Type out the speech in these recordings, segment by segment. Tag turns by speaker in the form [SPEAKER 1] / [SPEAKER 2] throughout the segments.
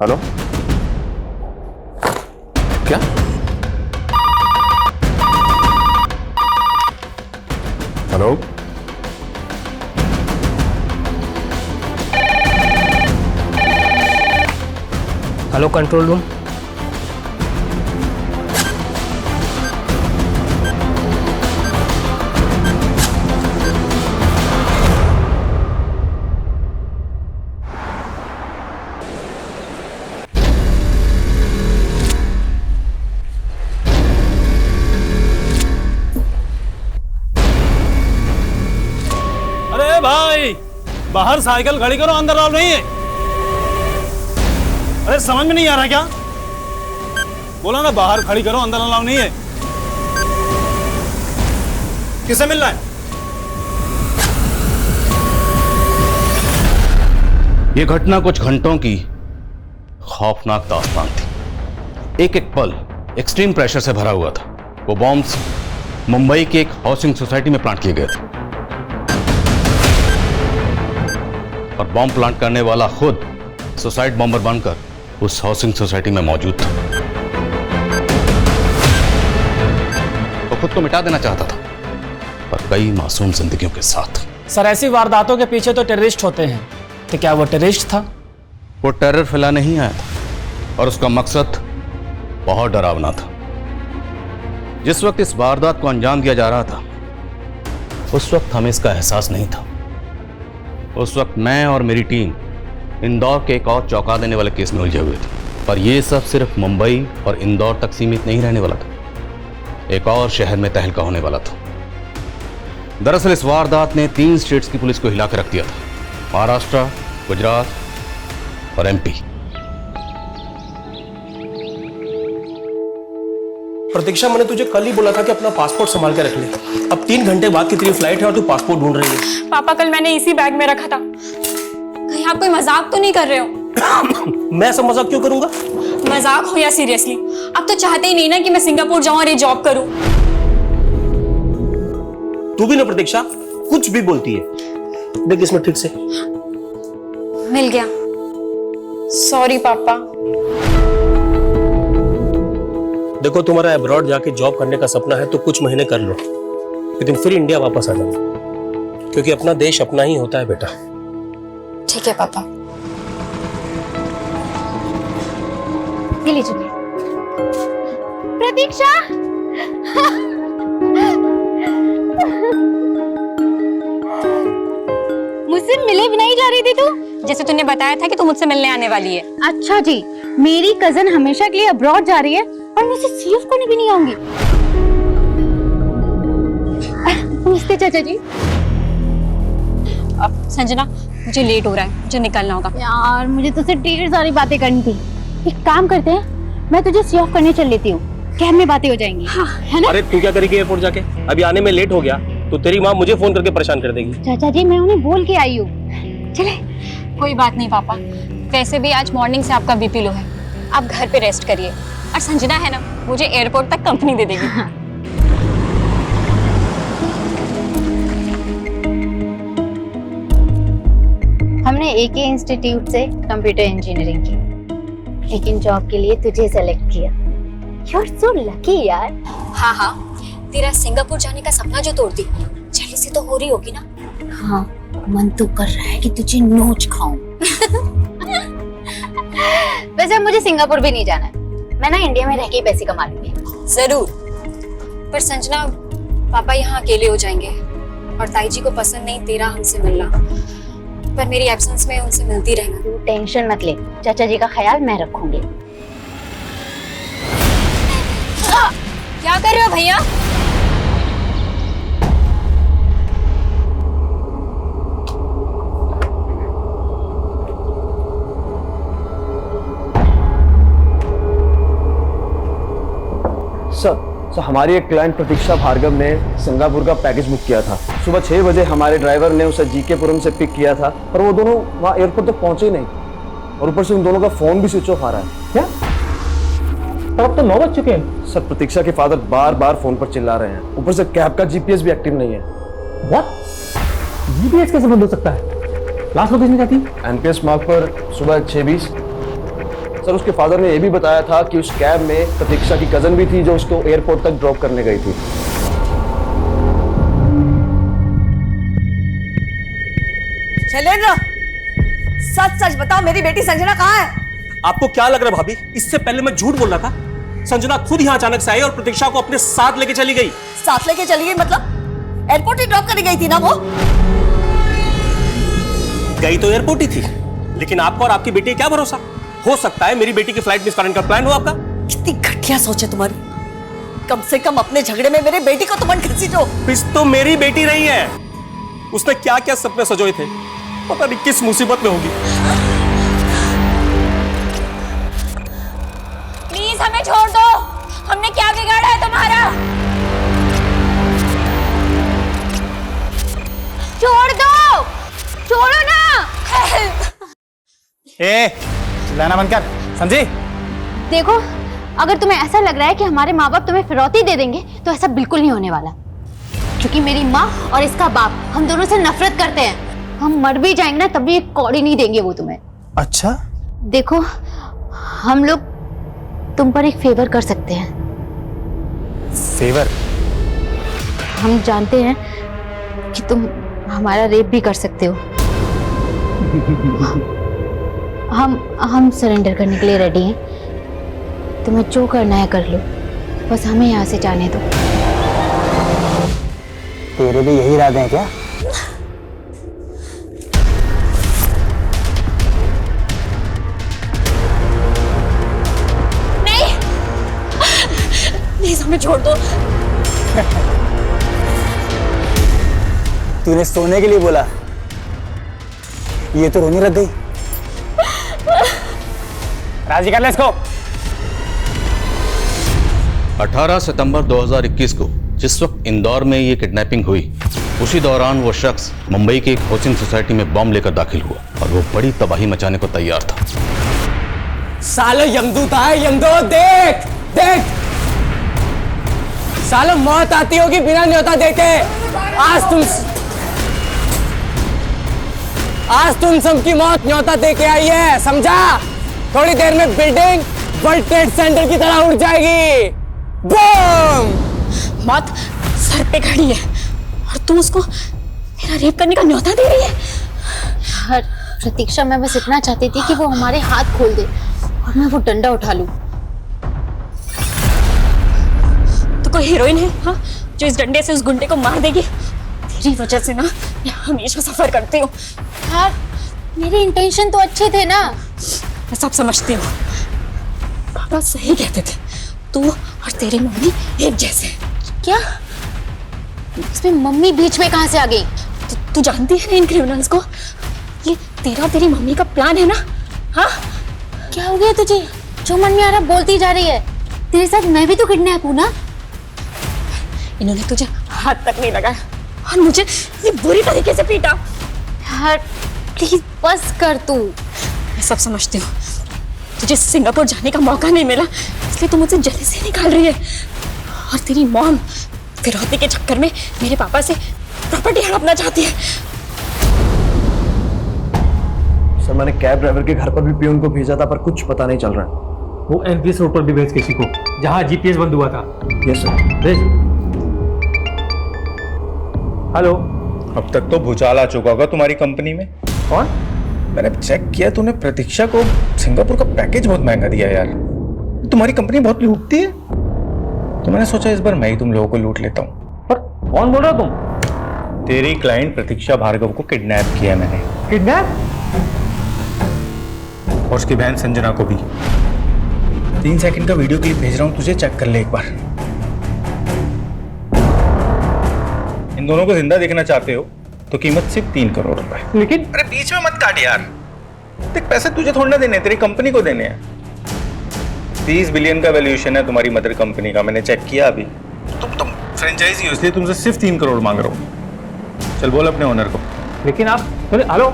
[SPEAKER 1] Hello, क्या? Hello,
[SPEAKER 2] hello control room.
[SPEAKER 3] अरे भाई, बाहर साइकिल खड़ी करो, अंदर अलाउ नहीं है। अरे समझ में नहीं आ रहा क्या? बोला ना बाहर खड़ी करो, अंदर अलाउ नहीं है। किसे मिल रहा है?
[SPEAKER 4] ये घटना कुछ घंटों की खौफनाक दास्तान थी। एक एक पल एक्सट्रीम प्रेशर से भरा हुआ था। वो बॉम्ब्स मुंबई के एक हाउसिंग सोसाइटी में प्लांट किए गए थे और बॉम्ब प्लांट करने वाला खुद सुसाइड बॉम्बर बनकर उस हाउसिंग सोसाइटी में मौजूद था। वो खुद को मिटा देना चाहता था, पर कई मासूम जिंदगियों के साथ।
[SPEAKER 2] सर, ऐसी वारदातों के पीछे तो टेररिस्ट होते हैं, तो क्या वो टेररिस्ट था?
[SPEAKER 4] वो टेरर फैलाने नहीं आया था और उसका मकसद बहुत डरावना था। जिस वक्त इस वारदात को अंजाम दिया जा रहा था, उस वक्त हमें इसका एहसास नहीं था। उस वक्त मैं और मेरी टीम इंदौर के एक और चौंका देने वाले केस में उलझे हुए थे। पर यह सब सिर्फ मुंबई और इंदौर तक सीमित नहीं रहने वाला था। एक और शहर में तहलका होने वाला था। दरअसल इस वारदात ने 3 स्टेट्स की पुलिस को हिला कर रख दिया था: महाराष्ट्र, गुजरात और एमपी।
[SPEAKER 5] प्रतीक्षा, मैंने तुझे कल ही बोला था कि अपना पासपोर्ट संभाल के रख ले। अब 3 घंटे बाद की तेरी फ्लाइट है और तू पासपोर्ट ढूंढ रही है।
[SPEAKER 6] पापा, कल मैंने इसी बैग में रखा था। कहीं आप कोई मजाक तो नहीं कर रहे हो?
[SPEAKER 5] मैं ऐसा मजाक क्यों करूंगा?
[SPEAKER 6] मजाक हो या सीरियसली, आप तो चाहते ही नहीं ना कि मैं सिंगापुर जाऊं और ये जॉब करूं।
[SPEAKER 5] तू भी ना प्रतीक्षा, कुछ भी बोलती है। देख इसमें ठीक से
[SPEAKER 6] मिल गया। सॉरी पापा।
[SPEAKER 5] देखो, तुम्हारा अब्रॉड जाके जॉब करने का सपना है तो कुछ महीने कर लो, लेकिन फिर इंडिया वापस आ जाओ, क्योंकि अपना देश अपना ही होता है बेटा।
[SPEAKER 6] ठीक है पापा।
[SPEAKER 7] ये लीजिए प्रतीक्षा। मुझसे मिले भी नहीं जा रही थी तू?
[SPEAKER 6] जैसे तूने बताया था कि तू मुझसे मिलने आने वाली है।
[SPEAKER 7] अच्छा जी, मेरी कजन हमेशा के लिए अब्रॉड जा रही है और मुझसे सीएफ करने भी नहीं आऊंगी। नमस्ते चाचा जी।
[SPEAKER 6] अब संजना, मुझे लेट हो रहा है, मुझे निकलना होगा।
[SPEAKER 7] यार, मुझे तुझसे ढेर सारी बातें करनी थी। एक काम करते हैं, मैं तुझे सीएफ करने चल लेती हूँ, कैब में बातें हो जाएंगी। हाँ, है ना?
[SPEAKER 5] अरे तू क्या करेगी एयरपोर्ट जाके? अभी आने में लेट हो गया तो तेरी माँ मुझे फोन करके परेशान कर देगी।
[SPEAKER 7] चाचा जी, मैं उन्हें बोल के आई हूँ। चले।
[SPEAKER 6] कोई बात नहीं पापा, वैसे भी आज मॉर्निंग से आपका बीपी लो है, आप घर पे रेस्ट करिए। और संजना है ना, मुझे एयरपोर्ट तक कंपनी दे देगी।
[SPEAKER 7] हाँ। हमने एके इंस्टीट्यूट से कंप्यूटर इंजीनियरिंग की, लेकिन जॉब के लिए तुझे सेलेक्ट किया। You're so lucky यार।
[SPEAKER 6] हाँ हाँ, तेरा सिंगापुर जाने का सपना जो तोड़ दी, जल्दी से तो हो रही होगी ना?
[SPEAKER 7] हाँ, मन तो कर रहा है कि तुझे नोच खाऊं। वैसे मुझे सिंगापुर भी नहीं जाना है, मैं ना इंडिया में रह के ही पैसे कमा लूंगी।
[SPEAKER 6] जरूर, पर संजना पापा यहाँ अकेले हो जाएंगे और ताई जी को पसंद नहीं तेरा हमसे मिलना, पर मेरी एब्सेंस में उनसे मिलती रहना।
[SPEAKER 7] तू टेंशन मत ले, चाचा जी का ख्याल मैं रखूंगी।
[SPEAKER 6] क्या कर रहे हो भैया?
[SPEAKER 1] सर हमारी एक क्लाइंट प्रतीक्षा भार्गव ने सिंगापुर का पैकेज बुक किया था। सुबह 6 बजे हमारे ड्राइवर ने उसे जीकेपुरम से पिक किया था, पर वो दोनों वहाँ एयरपोर्ट तक पहुंचे ही नहीं, और ऊपर से उन दोनों का फोन भी स्विच ऑफ आ रहा है। क्या? पर अब तो 9 बज चुके हैं। सर, प्रतीक्षा के फादर बार बार फोन पर चिल्ला रहे हैं, ऊपर से कैब का जीपीएस भी एक्टिव नहीं है।
[SPEAKER 8] व्हाट? जीपीएस कैसे बंद हो सकता है? लास्ट लोकेशन क्या थी?
[SPEAKER 1] एनपीएस मार्क पर सुबह 6:20। सर उसके फादर ने यह भी बताया था कि उस कैब में प्रतीक्षा की कजन भी थी जो उसको एयरपोर्ट तक ड्रॉप करने गई थी।
[SPEAKER 9] शैलेंद्र, सच सच बताओ, मेरी बेटी संजना कहाँ है?
[SPEAKER 5] आपको क्या लग रहा है भाभी, इससे पहले मैं झूठ बोल रहा था? संजना खुद यहाँ अचानक से आई और प्रतीक्षा को अपने साथ लेके चली गई।
[SPEAKER 9] साथ लेके चली गई मतलब? एयरपोर्ट ही ड्रॉप करने गई थी ना वो?
[SPEAKER 5] गई तो एयरपोर्ट ही थी, लेकिन आपको और आपकी बेटी क्या भरोसा, हो सकता है मेरी बेटी की फ्लाइट मिस करने का प्लान हो आपका।
[SPEAKER 9] कितनी घटिया सोच है तुम्हारी। कम से कम अपने झगड़े में मेरी बेटी को तो मत घसीटो।
[SPEAKER 5] पिस तो मेरी बेटी रही है, उसने क्या क्या सपने सजोए थे, पता नहीं किस मुसीबत में होगी।
[SPEAKER 6] प्लीज हमें छोड़ दो, हमने क्या बिगाड़ा है तुम्हारा? छोड़ दो, छोड़ो ना।
[SPEAKER 8] चिल्लाना बंद कर, समझी?
[SPEAKER 7] देखो, अगर तुम्हें ऐसा लग रहा है कि हमारे माँ बाप तुम्हें फिरौती दे देंगे तो ऐसा बिल्कुल नहीं होने वाला, क्योंकि मेरी माँ और इसका बाप हम दोनों से नफरत करते हैं। हम मर भी जाएंगे ना तब भी एक कौड़ी नहीं देंगे वो तुम्हें।
[SPEAKER 8] अच्छा,
[SPEAKER 7] देखो, हम लोग तुम पर एक फेवर कर सकते हैं।
[SPEAKER 8] फेवर?
[SPEAKER 7] हम जानते हैं कि तुम हमारा रेप भी कर सकते हो। हम सरेंडर करने के लिए रेडी हैं। तुम्हें जो करना है कर लो, बस हमें यहाँ से जाने दो।
[SPEAKER 8] तेरे भी यही इरादे हैं क्या?
[SPEAKER 9] प्लीज हमें छोड़ दो।
[SPEAKER 8] तूने सोने के लिए बोला, ये तो रोने लग गई। राजी कर ले इसको।
[SPEAKER 4] 18 सितंबर 2021 को जिस वक्त इंदौर में ये किडनैपिंग हुई, उसी दौरान वो शख्स मुंबई की एक हाउसिंग सोसाइटी में बम लेकर दाखिल हुआ और वो बड़ी तबाही मचाने को तैयार था।
[SPEAKER 2] सालो यमदूत आए, यमदूत देख देख, सालो मौत आती होगी बिना न्योता देके। आज तुम सबकी मौत न्योता देके आई है, समझा? थोड़ी देर में बिल्डिंग वर्ल्ड ट्रेड सेंटर की तरह उड़ जाएगी। बूम!
[SPEAKER 9] मौत सर पे खड़ी है और तू उसको मेरा रेप करने का न्योता दे रही है।
[SPEAKER 7] हर प्रतीक्षा, मैं बस इतना चाहती थी कि वो हमारे हाथ खोल दे और मैं वो डंडा उठा लूं।
[SPEAKER 9] तो कोई हीरोइन है हाँ, जो इस डंडे से उस गुंडे को मार देगी? तेरी वजह से ना मैं हमेशा सफर करती हूँ।
[SPEAKER 7] यार, मेरे इंटेंशन तो अच्छे थे ना।
[SPEAKER 9] मैं सब समझती हूँ, पापा सही कहते थे, तू और तेरी मम्मी एक जैसे हैं।
[SPEAKER 7] क्या? इसमें मम्मी बीच में कहाँ से आ गई?
[SPEAKER 9] तू जानती है ना इन क्रिमिनल्स को? ये तेरा और तेरी मम्मी का प्लान है ना? हाँ?
[SPEAKER 7] क्या हो गया तुझे? जो मन में आ रहा बोलती जा रही है। तेरे साथ मैं भी तो किडनैप हूँ ना।
[SPEAKER 9] इन्होंने तुझे हाथ तक नहीं लगाया और मुझे ये बुरी तरीके से पीटा।
[SPEAKER 7] यार प्लीज बस कर तू।
[SPEAKER 9] मैं सब समझती हूँ, तुझे सिंगापुर जाने का मौका नहीं मिला इसलिए तू मुझसे जेलसी निकाल रही है, और तेरी मॉम फिरौती के चक्कर में मेरे पापा से प्रॉपर्टी हड़पना चाहती है।
[SPEAKER 1] सर, मैंने कैब ड्राइवर के घर पर भी पियून को भेजा था, पर कुछ पता नहीं चल रहा।
[SPEAKER 8] वो एनपीएस रोड पर भी भेज किसी को, जहां जीपीएस बंद हुआ था।
[SPEAKER 1] Yes sir.
[SPEAKER 8] भेज। हेलो,
[SPEAKER 10] अब तक तो भूचाल आ चुका होगा तुम्हारी कंपनी में।
[SPEAKER 8] कौन?
[SPEAKER 10] मैंने चेक किया, तूने प्रतीक्षा को सिंगापुर का पैकेज बहुत महंगा दिया यार। तुम्हारी कंपनी बहुत लूटती है, तो मैंने सोचा इस बार मैं ही तुम लोगों को लूट लेता हूँ।
[SPEAKER 8] पर कौन बोल रहा हो तुम?
[SPEAKER 10] तेरी क्लाइंट प्रतीक्षा भार्गव को किडनैप किया मैंने,
[SPEAKER 8] किडनैप?
[SPEAKER 10] और उसकी बहन संजना को भी। 3 सेकंड का वीडियो क्लिप भेज रहा हूँ तुझे, चेक कर ले एक बार। इन दोनों को जिंदा देखना चाहते हो तो कीमत सिर्फ 3 करोड़ रुपए।
[SPEAKER 8] लेकिन
[SPEAKER 10] अरे बीच में मत काट यार, देख पैसे तुझे थोड़ा ना देने, तेरी कंपनी को देने हैं। 30 बिलियन का वैल्यूएशन है तुम्हारी मदर कंपनी का, मैंने चेक किया अभी। तुम फ्रेंचाइजी हो इसलिए तुमसे सिर्फ 3 करोड़ मांग रहा हूँ। चल बोल अपने ओनर को।
[SPEAKER 8] लेकिन आप हेलो,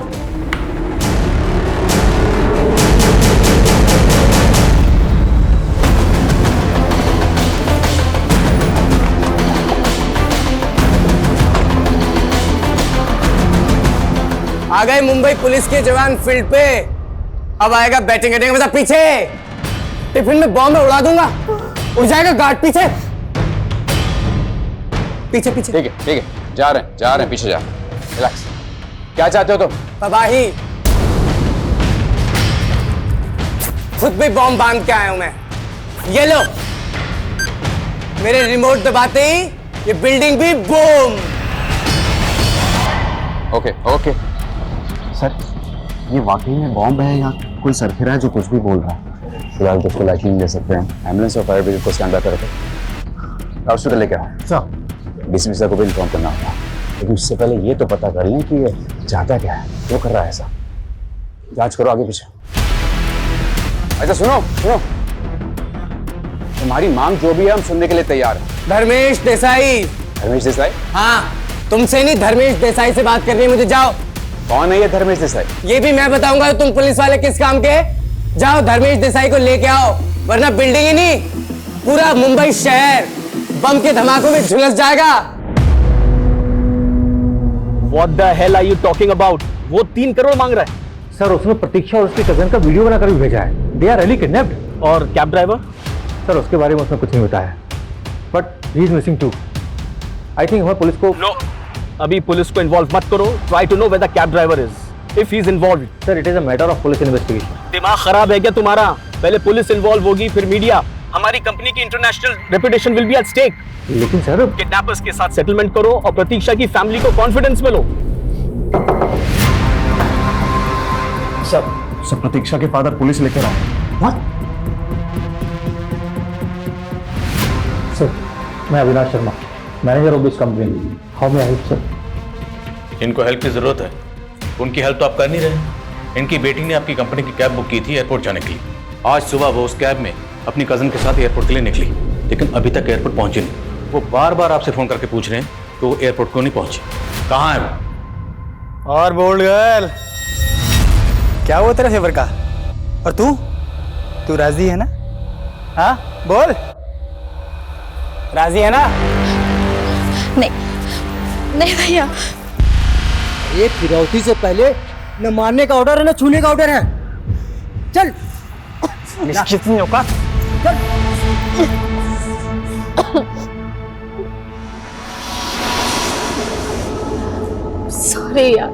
[SPEAKER 2] आ गए मुंबई पुलिस के जवान फील्ड पे। अब आएगा बैटिंग करने का मजा। पीछे टिफिन में बॉम्ब उड़ा दूंगा, उड़ जाएगा गार्ड। पीछे पीछे पीछे।
[SPEAKER 4] ठीक है जा रहे हैं पीछे जा। रिलैक्स। क्या चाहते हो तुम?
[SPEAKER 2] तबाही। खुद भी बॉम्ब बांध के आया हूं मैं। ये लो, मेरे रिमोट दबाते ही ये बिल्डिंग भी बूम।
[SPEAKER 4] ओके
[SPEAKER 1] सर, ये वाकई में बॉम्ब है या कोई सरफिरा है जो कुछ भी बोल रहा है? फिलहाल तो उसको लाइटिंग नहीं ले सकते हैं। एम्बुलेंस और फायर ब्रिगेड को स्टैंड बाय करो। हॉस्पिटल लेके आओ। सर, डीसीपी सर को भी इन्फॉर्म करना होगा, लेकिन उससे पहले ये तो पता कर लें कि ये चाहता क्या है, क्यों कर रहा है ऐसा। जांच करो आगे पीछे। अच्छा सुनो, तुम्हारी मांग जो भी है हम सुनने के लिए तैयार हैं।
[SPEAKER 2] धर्मेश देसाई।
[SPEAKER 4] धर्मेश देसाई?
[SPEAKER 2] हाँ, तुमसे नहीं, धर्मेश देसाई से बात करनी है मुझे। जाओ।
[SPEAKER 4] कौन है ये धर्मेश देसाई?
[SPEAKER 2] ये भी मैं बताऊंगा तुम पुलिस वाले किस काम के। जाओ धर्मेश देसाई को लेके आओ, वरना बिल्डिंग ही नहीं पूरा मुंबई शहर बम के धमाकों में झुलस जाएगा।
[SPEAKER 3] What the hell are you talking about? वो 3 करोड़ मांग रहा है।
[SPEAKER 8] सर, उसने प्रतीक्षा और उसकी कजन का वीडियो बनाकर भी भेजा है। They are really kidnapped.
[SPEAKER 3] और कैब ड्राइवर?
[SPEAKER 8] सर, उसके बारे में उसने कुछ नहीं बताया, but he is missing too. I think हमें पुलिस को
[SPEAKER 3] नो, अभी पुलिस को इन्वॉल्व मत करो। Try to know where the cab driver is. If he is involve.
[SPEAKER 8] Sir, it is a matter of police investigation.
[SPEAKER 3] दिमाग खराब है क्या तुम्हारा? पहले पुलिस इन्वॉल्व होगी, फिर मीडिया। हमारी कंपनी की international reputation will be at stake.
[SPEAKER 8] लेकिन सर,
[SPEAKER 3] किडनैपर्स के साथ सेटलमेंट करो और प्रतीक्षा की फैमिली को कॉन्फिडेंस में लो।
[SPEAKER 1] सर, प्रतीक्षा के फादर पुलिस लेकर आओ।
[SPEAKER 8] सर, मैं Avinash Sharma, manager of this company. How may I help sir?
[SPEAKER 4] इनको हेल्प की जरूरत है, उनकी हेल्प तो आप कर नहीं रहे। इनकी बेटी ने आपकी कंपनी की कैब बुक की थी एयरपोर्ट जाने के लिए। आज सुबह वो उस कैब में अपनी कजन के साथ एयरपोर्ट के लिए निकली, लेकिन अभी तक एयरपोर्ट पहुंची नहीं। वो बार बार आपसे फोन करके पूछ रहे हैं कि वो एयरपोर्ट क्यों नहीं पहुंची, कहाँ है वो?
[SPEAKER 2] और बोल्ड गर्ल, क्या हुआ तेरा फेवर का? और तू राजी है ना? हाँ बोल, राजी है ना?
[SPEAKER 9] नहीं भैया,
[SPEAKER 2] ये फिरौती से पहले न मारने का ऑर्डर है न छूने का ऑर्डर है। चल निश्चित नहीं होगा।
[SPEAKER 9] सॉरी यार,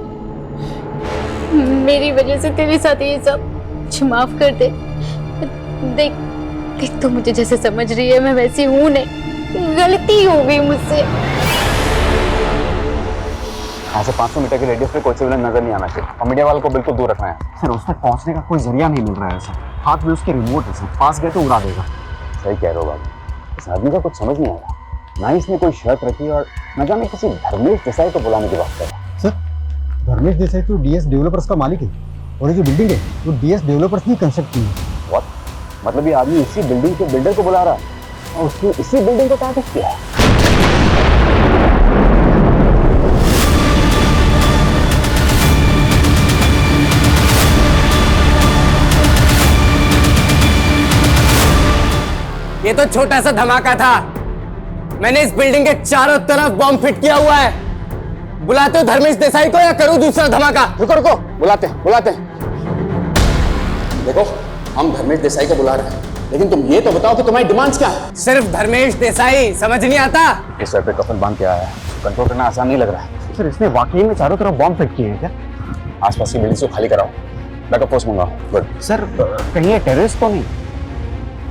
[SPEAKER 9] मेरी वजह से तेरे साथ ये सब। मुझे माफ कर दे। देख तू मुझे जैसे समझ रही है मैं वैसी हूं नहीं, गलती हो गई मुझसे।
[SPEAKER 1] यहाँ से 500 मीटर के रेडियस पे कोई सिविलियन नजर नहीं आना चाहिए और मीडिया वालों को बिल्कुल दूर रखना है। सर, उस तक पहुँचने का कोई जरिया नहीं मिल रहा है सर। हाथ में उसके रिमोट है सर, पास गए तो उड़ा देगा।
[SPEAKER 11] सही कह रहे हो बाबू, इस आदमी का कुछ समझ नहीं आ रहा। ना इसने कोई शर्त रखी और न जाने किसी धर्मेश देसाई को बुलाने की बात कर रहा है।
[SPEAKER 8] सर, धर्मेश देसाई तो डीएस डेवलपर्स का मालिक है और ये जो बिल्डिंग है वो डीएस डेवलपर्स ने कंस्ट्रक्ट की है।
[SPEAKER 11] व्हाट? मतलब ये आदमी इसी बिल्डिंग के बिल्डर को बुला रहा है और उसने इसी बिल्डिंग को टारगेट किया है।
[SPEAKER 2] ये तो छोटा सा धमाका था। मैंने इस बिल्डिंग के चारों तरफ बॉम्ब फिट किया हुआ है। बुलाते हो धर्मेश देसाई को या करूं दूसरा धमाका?
[SPEAKER 11] रुको, बुलाते हैं। देखो, हम धर्मेश देसाई को बुला रहे हैं, लेकिन तुम ये तो बताओ कि तुम्हारी डिमांड्स क्या है?
[SPEAKER 2] सिर्फ धर्मेश देसाई, समझ नहीं आता?
[SPEAKER 11] इस सर पे कफन बांध के आया है, कंट्रोल करना आसान नहीं लग रहा है।
[SPEAKER 1] सर, इसने वाकई में चारों तरफ बॉम्ब फिट किए हैं क्या?
[SPEAKER 11] आसपास की बिल्डिंग को खाली कराओ, बैकअप फोर्स मंगाओ। गुड।
[SPEAKER 1] सर, कहीं ये टेररिस्ट तो नहीं?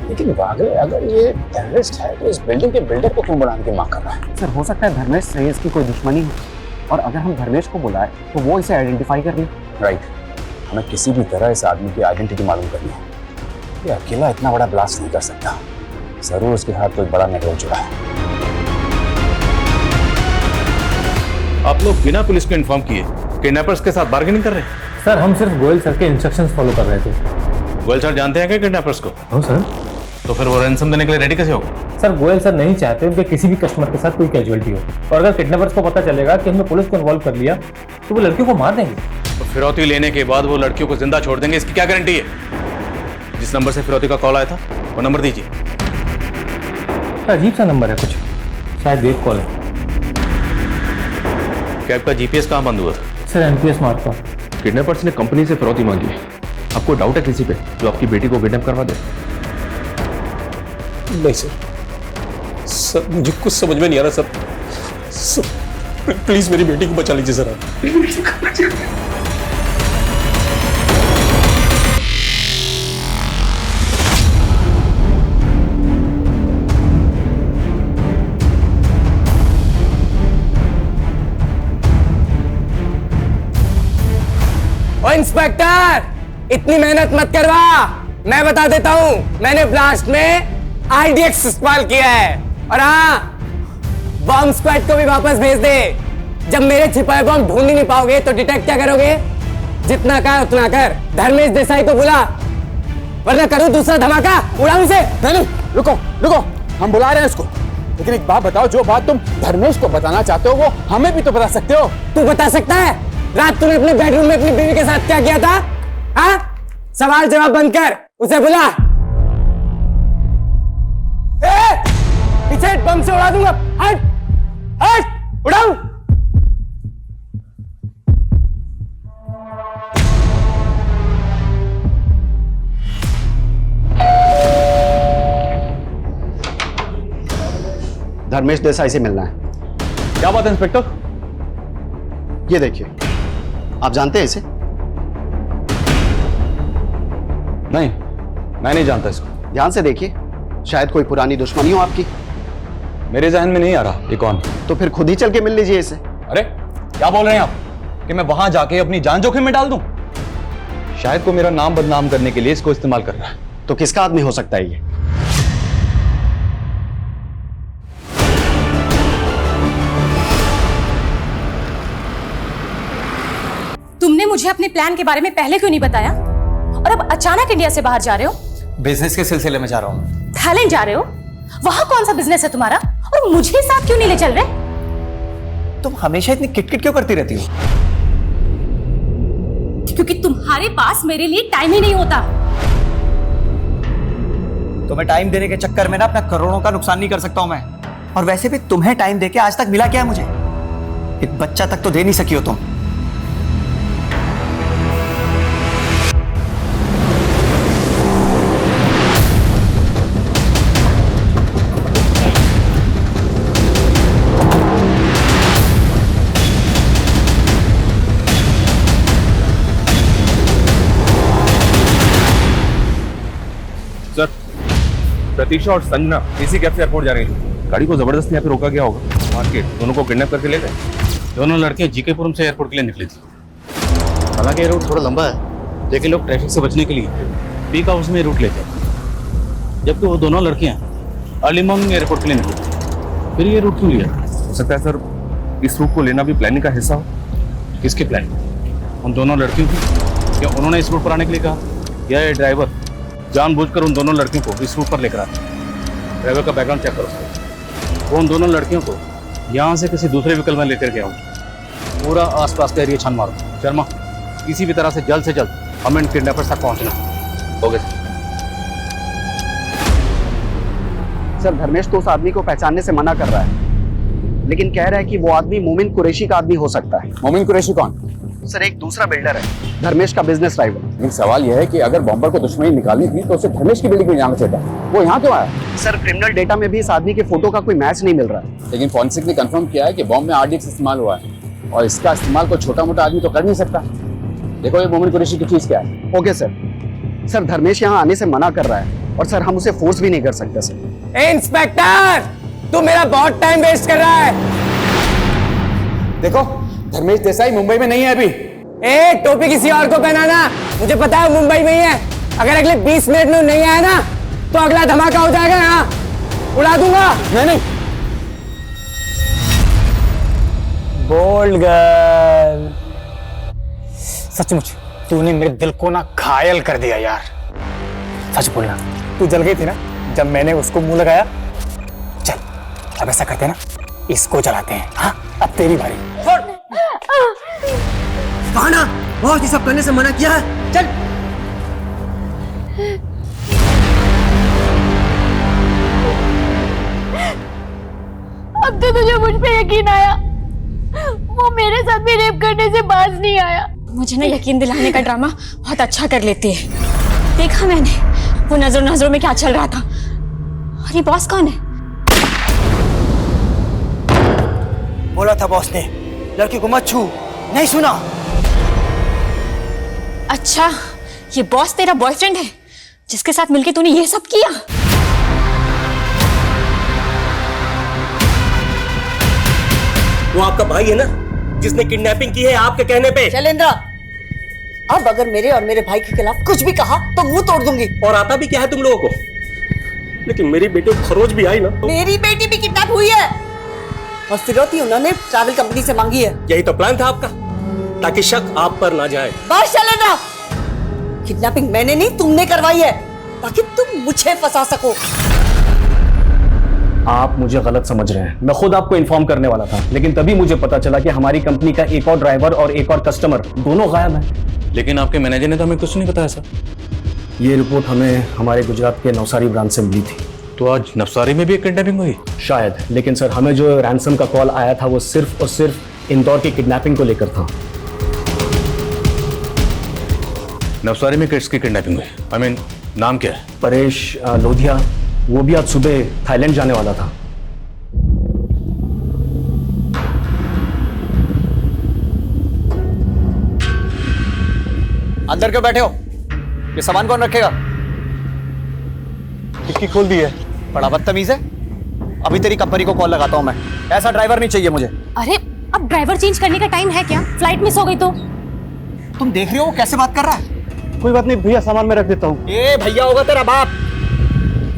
[SPEAKER 11] लेकिन अगर ये टेररिस्ट है तो इस बिल्डिंग के बिल्डर को क्यों बुलाने की मांग कर रहा है?
[SPEAKER 1] सर, हो सकता है धर्मेश से इसकी कोई दुश्मनी हो और अगर हम धर्मेश को बुलाए तो वो इसे आइडेंटिफाई कर ले।
[SPEAKER 11] राइट, हमें किसी भी तरह इस आदमी की आइडेंटिटी मालूम करनी है। ये अकेला इतना बड़ा ब्लास्ट नहीं कर सकता, जरूर उसके हाथ कोई बड़ा नेटवर्क जुड़ा है।
[SPEAKER 4] आप लोग बिना पुलिस को इन्फॉर्म किए किडनैपर्स के साथ बार्गेनिंग कर रहे हैं?
[SPEAKER 8] सर, हम सिर्फ गोयल सर के इंस्ट्रक्शंस फॉलो कर रहे थे।
[SPEAKER 4] गोयल सर जानते हैं क्या किडनैपर्स को?
[SPEAKER 8] हाँ सर।
[SPEAKER 4] तो फिर वो रैंसम देने के लिए रेडी कैसे होगा?
[SPEAKER 8] सर, गोयल सर नहीं चाहते उनके किसी भी कस्टमर के साथ कोई कैजुअलिटी हो, और अगर किडनैपर्स को पता चलेगा कि हमने पुलिस को इन्वॉल्व कर लिया तो वो लड़कियों को मार देंगे।
[SPEAKER 4] तो फिरौती लेने के बाद वो लड़कियों को जिंदा छोड़ देंगे, इसकी क्या गारंटी है? जिस नंबर से फिरौती का कॉल आया था वो नंबर दीजिए।
[SPEAKER 8] अजीब सा नंबर है कुछ, शायद वेब कॉल है।
[SPEAKER 4] कैब का जीपीएस कहाँ बंद हुआ था?
[SPEAKER 8] सर, एमपीएस मार्क का।
[SPEAKER 12] किडनैपर्स ने कंपनी से फिरौती मांगी, आपको डाउट है किसी पे जो आपकी बेटी को किडनैप करवा दे?
[SPEAKER 5] नहीं सर, मुझे कुछ समझ में नहीं आ रहा सर, प्लीज मेरी बेटी को बचा लीजिए सर आप।
[SPEAKER 2] ओ इंस्पेक्टर, इतनी मेहनत मत करवा। मैं बता देता हूं, मैंने ब्लास्ट में आरडीएक्स इस्तेमाल किया है। और हाँ, बॉम्ब स्क्वाड को भी वापस भेज दे। जब मेरे छिपाए बॉम्ब ढूंढ ही नहीं पाओगे तो डिटेक्ट क्या करोगे? जितना कहा उतना कर। धर्मेश देसाई को बुला, वरना करूं दूसरा धमाका, उड़ाऊं से।
[SPEAKER 11] नहीं, रुको रुको, हम बुला रहे हैं उसको। लेकिन एक बात बताओ, जो बात तुम धर्मेश को बताना चाहते हो वो हमें भी तो बता सकते हो।
[SPEAKER 2] तू बता सकता है रात तूने अपने बेडरूम में अपनी बीवी के साथ क्या किया था? हाँ, सवाल जवाब बंद कर, उसे बुला। पीछे बम से उड़ा दूंगा। हट हट, उड़ाऊं।
[SPEAKER 11] धर्मेश देसाई से मिलना है।
[SPEAKER 12] क्या बात है इंस्पेक्टर?
[SPEAKER 11] ये देखिए, आप जानते हैं इसे?
[SPEAKER 12] नहीं, मैं नहीं जानता इसको।
[SPEAKER 11] ध्यान से देखिए, शायद कोई पुरानी दुश्मनी हो आपकी।
[SPEAKER 12] मेरे जहन में नहीं आ रहा ये कौन।
[SPEAKER 11] तो फिर खुद ही चल के मिल लीजिए इसे।
[SPEAKER 12] अरे क्या बोल रहे हैं आप कि मैं वहां जाके अपनी जान जोखिम में डाल दूं? शायद को मेरा नाम बदनाम करने के लिए इसको इस्तेमाल कर रहा है।
[SPEAKER 11] तो किसका आदमी हो सकता है ये?
[SPEAKER 9] तुमने मुझे अपने प्लान के बारे में पहले क्यों नहीं बताया? और अब अचानक इंडिया से बाहर जा रहे हो?
[SPEAKER 1] बिजनेस के सिलसिले में जा रहा हूँ।
[SPEAKER 9] थाईलैंड जा रहे हो? वहां कौन सा बिजनेस है तुम्हारा? और मुझे साथ क्यों नहीं ले चल रहे?
[SPEAKER 1] तुम हमेशा इतनी किटकिट क्यों करती रहती हो?
[SPEAKER 9] क्योंकि तुम्हारे पास मेरे लिए टाइम ही नहीं होता।
[SPEAKER 1] तुम्हें टाइम देने के चक्कर में ना अपना करोड़ों का नुकसान नहीं कर सकता हूं मैं। और वैसे भी तुम्हें टाइम देके आज तक मिला क्या है मुझे? एक बच्चा तक तो दे नहीं सकी हो तुम।
[SPEAKER 12] सर, प्रतीक्षा और संजना इसी कैब से एयरपोर्ट जा रही थी। गाड़ी को जबरदस्ती यहाँ पे रोका गया होगा। मार्केट दोनों को किडनैप करके ले गए।
[SPEAKER 4] दोनों लड़कियां जीकेपुरम से एयरपोर्ट के लिए निकली थी। हालांकि ये रूट थोड़ा लंबा है, लेकिन लोग ट्रैफिक से बचने के लिए पीक आवर्स में रूट लेते हैं। जबकि वो दोनों लड़कियां अर्ली मॉर्निंग एयरपोर्ट के लिए निकली। फिर ये रूट क्यों लिया?
[SPEAKER 12] हो सकता है सर इस रूट को लेना भी प्लानिंग का हिस्सा हो।
[SPEAKER 4] किसकी प्लानिंग? उन दोनों लड़कियों की? क्या उन्होंने इस रूट पर आने के लिए कहा, या ये ड्राइवर जानबूझकर उन दोनों लड़कियों को इस रूट पर लेकर आया? ड्राइवर का बैकग्राउंड चेक करो। वो उन दोनों लड़कियों को यहाँ से किसी दूसरे व्हीकल में लेकर गया हूँ। पूरा आसपास का एरिया छान मारो। शर्मा, किसी भी तरह से जल्द हमें इन किडनैपर्स तक पहुँचना। हो गया
[SPEAKER 11] सर, धर्मेश तो उस आदमी को पहचानने से मना कर रहा है, लेकिन कह रहा है कि वो आदमी मोमिन कुरैशी का आदमी हो सकता है।
[SPEAKER 1] मोमिन कुरैशी कौन?
[SPEAKER 11] सर, एक दूसरा बिल्डर है, धर्मेश का बिजनेस राइवल।
[SPEAKER 1] एक सवाल यह है कि अगर बॉम्बर को दुश्मनी निकालनी थी तो उसे धर्मेश की बिल्डिंग में जाना चाहिए था। वो यहाँ क्यों आया?
[SPEAKER 11] सर, क्रिमिनल डेटा में भी इस आदमी के फोटो का कोई मैच नहीं मिल रहा है।
[SPEAKER 1] लेकिन फॉरेंसिक ने कंफर्म किया है कि बॉम्ब में आरडीएक्स इस्तेमाल हुआ है, और इसका इस्तेमाल कोई छोटा मोटा आदमी तो कर नहीं सकता। देखो ये मोमिन कुरैशी की चीज क्या है।
[SPEAKER 11] Okay sir. सर, धर्मेश यहाँ आने से मना कर रहा है, और सर हम उसे फोर्स भी नहीं कर सकते सर।
[SPEAKER 2] इंस्पेक्टर, तू मेरा बहुत टाइम वेस्ट कर रहा है।
[SPEAKER 1] देखो, धर्मेश देसाई मुंबई में नहीं है अभी।
[SPEAKER 2] ए, टोपी किसी और को पहनाना। मुझे पता है मुंबई में ही है। अगर अगले 20 मिनट में नहीं आया ना तो अगला धमाका हो जाएगा, यहाँ उड़ा दूंगा।
[SPEAKER 1] नहीं।
[SPEAKER 2] बोल्ड गर्ल, सचमुच तूने मेरे दिल को ना घायल कर दिया यार। सच बोलना, तू जल गई थी ना जब मैंने उसको मुंह लगाया। चल अब ऐसा करते हैं ना, इसको जलाते हैं। हाँ, अब तेरी बारी। कहा ना, बहुत ही सब करने से मना किया है। चल।
[SPEAKER 7] अब तो तुझे मुझ पे यकीन आया। वो मेरे साथ भी रेप करने से बाज नहीं आया।
[SPEAKER 9] मुझे ना यकीन दिलाने का ड्रामा बहुत अच्छा कर लेती है। देखा मैंने वो नजरों नजरों में क्या चल रहा था। और ये बॉस कौन है?
[SPEAKER 2] बोला था बॉस ने लड़की को मत छू, नहीं सुना।
[SPEAKER 9] अच्छा, ये बॉस तेरा बॉयफ्रेंड है जिसके साथ मिलके तूने ये सब किया?
[SPEAKER 5] वो आपका भाई है ना जिसने किडनैपिंग की है आपके कहने पे?
[SPEAKER 2] शैलेंद्र, अब अगर मेरे और मेरे भाई के खिलाफ कुछ भी कहा तो मुंह तोड़ दूंगी।
[SPEAKER 5] और आता भी क्या है तुम लोगों को? लेकिन मेरी बेटी को खरोच भी आई ना तो...
[SPEAKER 2] मेरी बेटी भी किडनैप हुई है और फिरौती उन्होंने ट्रैवल कंपनी से मांगी है।
[SPEAKER 5] यही तो प्लान था आपका, ताकि शक आप पर ना जाए।
[SPEAKER 2] बस शैलेंद्र, किडनैपिंग मैंने नहीं तुमने करवाई है ताकि तुम मुझे फंसा सको।
[SPEAKER 1] आप मुझे गलत समझ रहे हैं। मैं खुद आपको इन्फॉर्म करने वाला था, लेकिन तभी मुझे पता चला कि हमारी कंपनी का एक और ड्राइवर और एक और कस्टमर दोनों गायब हैं।
[SPEAKER 4] लेकिन आपके मैनेजर ने तो हमें कुछ नहीं बताया सर।
[SPEAKER 1] ये रिपोर्ट हमें हमारे गुजरात के नवसारी ब्रांच से मिली थी।
[SPEAKER 4] तो आज नवसारी में भी एक किडनैपिंग हुई?
[SPEAKER 1] शायद, लेकिन सर हमें जो रैंसम का कॉल आया था वो सिर्फ और सिर्फ इंदौर की किडनैपिंग को लेकर था।
[SPEAKER 4] नवसारी में किसकी किडनैपिंग हुई? आई मीन, नाम क्या है?
[SPEAKER 1] परेश लोधिया, वो भी आज सुबह थाईलैंड जाने वाला था।
[SPEAKER 2] अंदर क्यों बैठे हो? ये सामान कौन रखेगा? खिड़की खोल दी है, बड़ा बदतमीज है। अभी तेरी कंपनी को कॉल लगाता हूं मैं। ऐसा ड्राइवर नहीं चाहिए मुझे।
[SPEAKER 9] अरे अब ड्राइवर चेंज करने का टाइम है क्या? फ्लाइट मिस हो गई तो?
[SPEAKER 2] तुम देख रहे हो कैसे बात कर रहा है?
[SPEAKER 1] कोई बात नहीं भैया, सामान में रख देता हूँ।
[SPEAKER 2] ए भैया होगा तेरा बाप।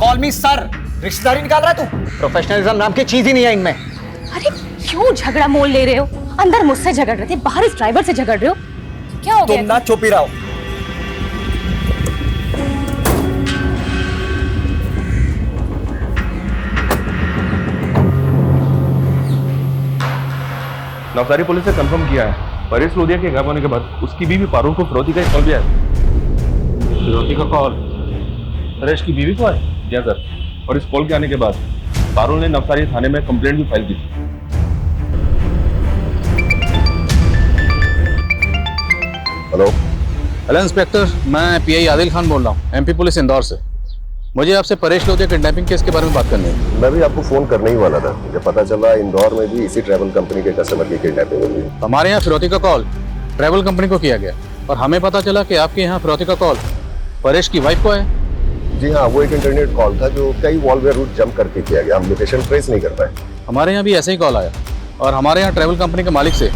[SPEAKER 2] कॉल मी सर। रिश्तेदारी निकाल रहा है तू? प्रोफेशनलिज्म नाम की चीज ही नहीं है इनमें।
[SPEAKER 9] अरे क्यों झगड़ा मोल ले रहे हो? अंदर मुझसे झगड़ रहे थे, बाहर इस ड्राइवर से झगड़ रहे हो, क्या हो गया?
[SPEAKER 2] तुम ना चुप ही रहो।
[SPEAKER 12] नवसारी पुलिस ने कंफर्म किया है परेश लोधिया के गायब होने के बाद उसकी बीवी पारुल को फिरौती का एक कॉल भी आया। फिरौती का कॉल परेश की बीवी को है? जी सर। और इस कॉल के आने के बाद पारुल ने नवसारी थाने में कंप्लेंट भी फाइल की थी।
[SPEAKER 11] हेलो
[SPEAKER 4] हेलो इंस्पेक्टर, मैं पीआई आदिल खान बोल रहा हूँ, एमपी पुलिस इंदौर से। मुझे आपसे परेश लोधिया किडनैपिंग केस के बारे में बात करनी है।
[SPEAKER 11] मैं भी आपको फोन करने ही वाला था। मुझे पता चला इंदौर में भी इसी ट्रैवल कंपनी के कस्टमर की किडनैपिंग हुई है।
[SPEAKER 4] हमारे यहाँ फिरौती का कॉल ट्रैवल कंपनी को किया गया और हमें पता चला कि आपके यहाँ फिरौती का कॉल परेश की वाइफ को है।
[SPEAKER 11] जी हाँ, वो एक इंटरनेट कॉल था जो कई वॉलवेयर रूट जंप करके किया गया। हम लोकेशन ट्रेस नहीं कर पाए।
[SPEAKER 4] हमारे यहाँ भी ऐसे ही कॉल आया और हमारे यहाँ ट्रैवल कंपनी के मालिक से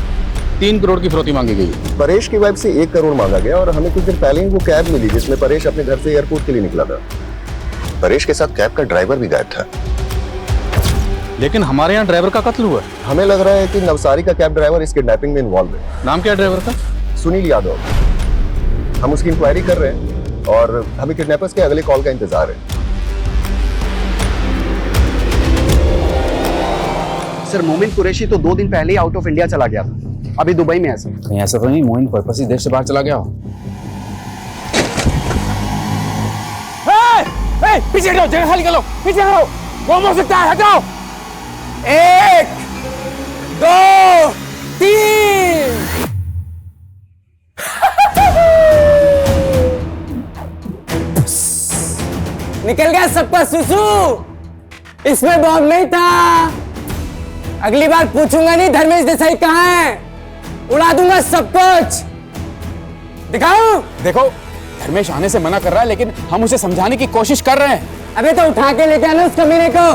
[SPEAKER 4] 3 करोड़ की फिरौती मांगी गई।
[SPEAKER 11] परेश की वाइफ से 1 करोड़ मांगा गया और हमें कुछ दिन पहले ही वो कैब मिली जिसमें परेश अपने घर से एयरपोर्ट के लिए निकला था। परेश के साथ कैब का ड्राइवर भी गायब था।
[SPEAKER 4] लेकिन हमारे यहाँ ड्राइवर का कत्ल हुआ है।
[SPEAKER 11] हमें लग रहा है कि नवसारी का कैब ड्राइवर इस किडनैपिंग में इन्वॉल्व है।
[SPEAKER 4] नाम क्या है ड्राइवर का?
[SPEAKER 11] सुनील यादव। हम उसकी इंक्वायरी कर रहे हैं और हमें किडनैपर्स के अगले कॉल का इंतजार है।
[SPEAKER 1] सर मोमिन कुरैशी तो 2 दिन पहले ही आउट ऑफ इंडिया चला गया था, अभी दुबई में है सर।
[SPEAKER 11] नहीं ऐसा तो नहीं, मोइन पर्पस ही देश से बाहर चला गया हो।
[SPEAKER 2] पीछे हटो, जगह खाली करो, पीछे हटो। कौन हो सकता है? हटाओ। 1 2 3। निकल गया सबका सुसु। इसमें बॉम्ब नहीं था। अगली बार पूछूंगा नहीं धर्मेश देसाई कहाँ है, उड़ा दूंगा सब कुछ। दिखाऊं? देखो, धर्मेश आने से मना कर रहा है लेकिन हम उसे समझाने की कोशिश कर रहे हैं। अबे तो उठा के लेके आना उस कमीने को।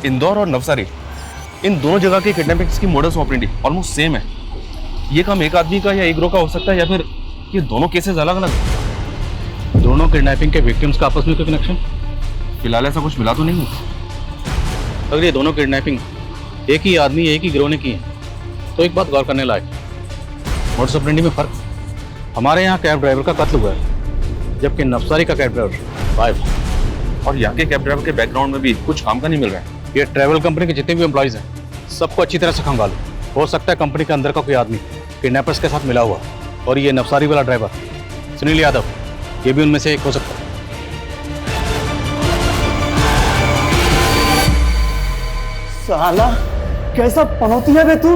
[SPEAKER 12] इंदौर और नवसारी, इन दोनों जगह की किडनैपिंग की मोडस ऑपरेंडी ऑलमोस्ट सेम है। ये काम एक आदमी का या एक ग्रोह का हो सकता है या फिर ये दोनों केसेस अलग अलग हैं।
[SPEAKER 4] दोनों किडनैपिंग के विक्टिम्स का आपस में कोई कनेक्शन?
[SPEAKER 12] फिलहाल ऐसा कुछ मिला तो नहीं है।
[SPEAKER 4] अगर ये दोनों किडनैपिंग एक ही आदमी एक ही गिरोह ने की है तो एक बात गौर करने लायक, मोडस ऑपरेंडी में फर्क। हमारे यहाँ कैब ड्राइवर का कत्ल हुआ है जबकि नवसारी का कैब ड्राइवर गायब है।
[SPEAKER 12] और यहाँ के कैब ड्राइवर के बैकग्राउंड में भी कुछ काम का नहीं मिल रहा है।
[SPEAKER 4] ये ट्रैवल कंपनी के जितने भी एम्प्लॉइज हैं सबको अच्छी तरह से खंगालो। हो सकता है कंपनी के अंदर का कोई आदमी किडनैपर्स के साथ मिला हुआ और ये नवसारी वाला ड्राइवर सुनील यादव, ये भी उनमें से एक हो सकता है।
[SPEAKER 1] साला कैसा पनौती है बे तू?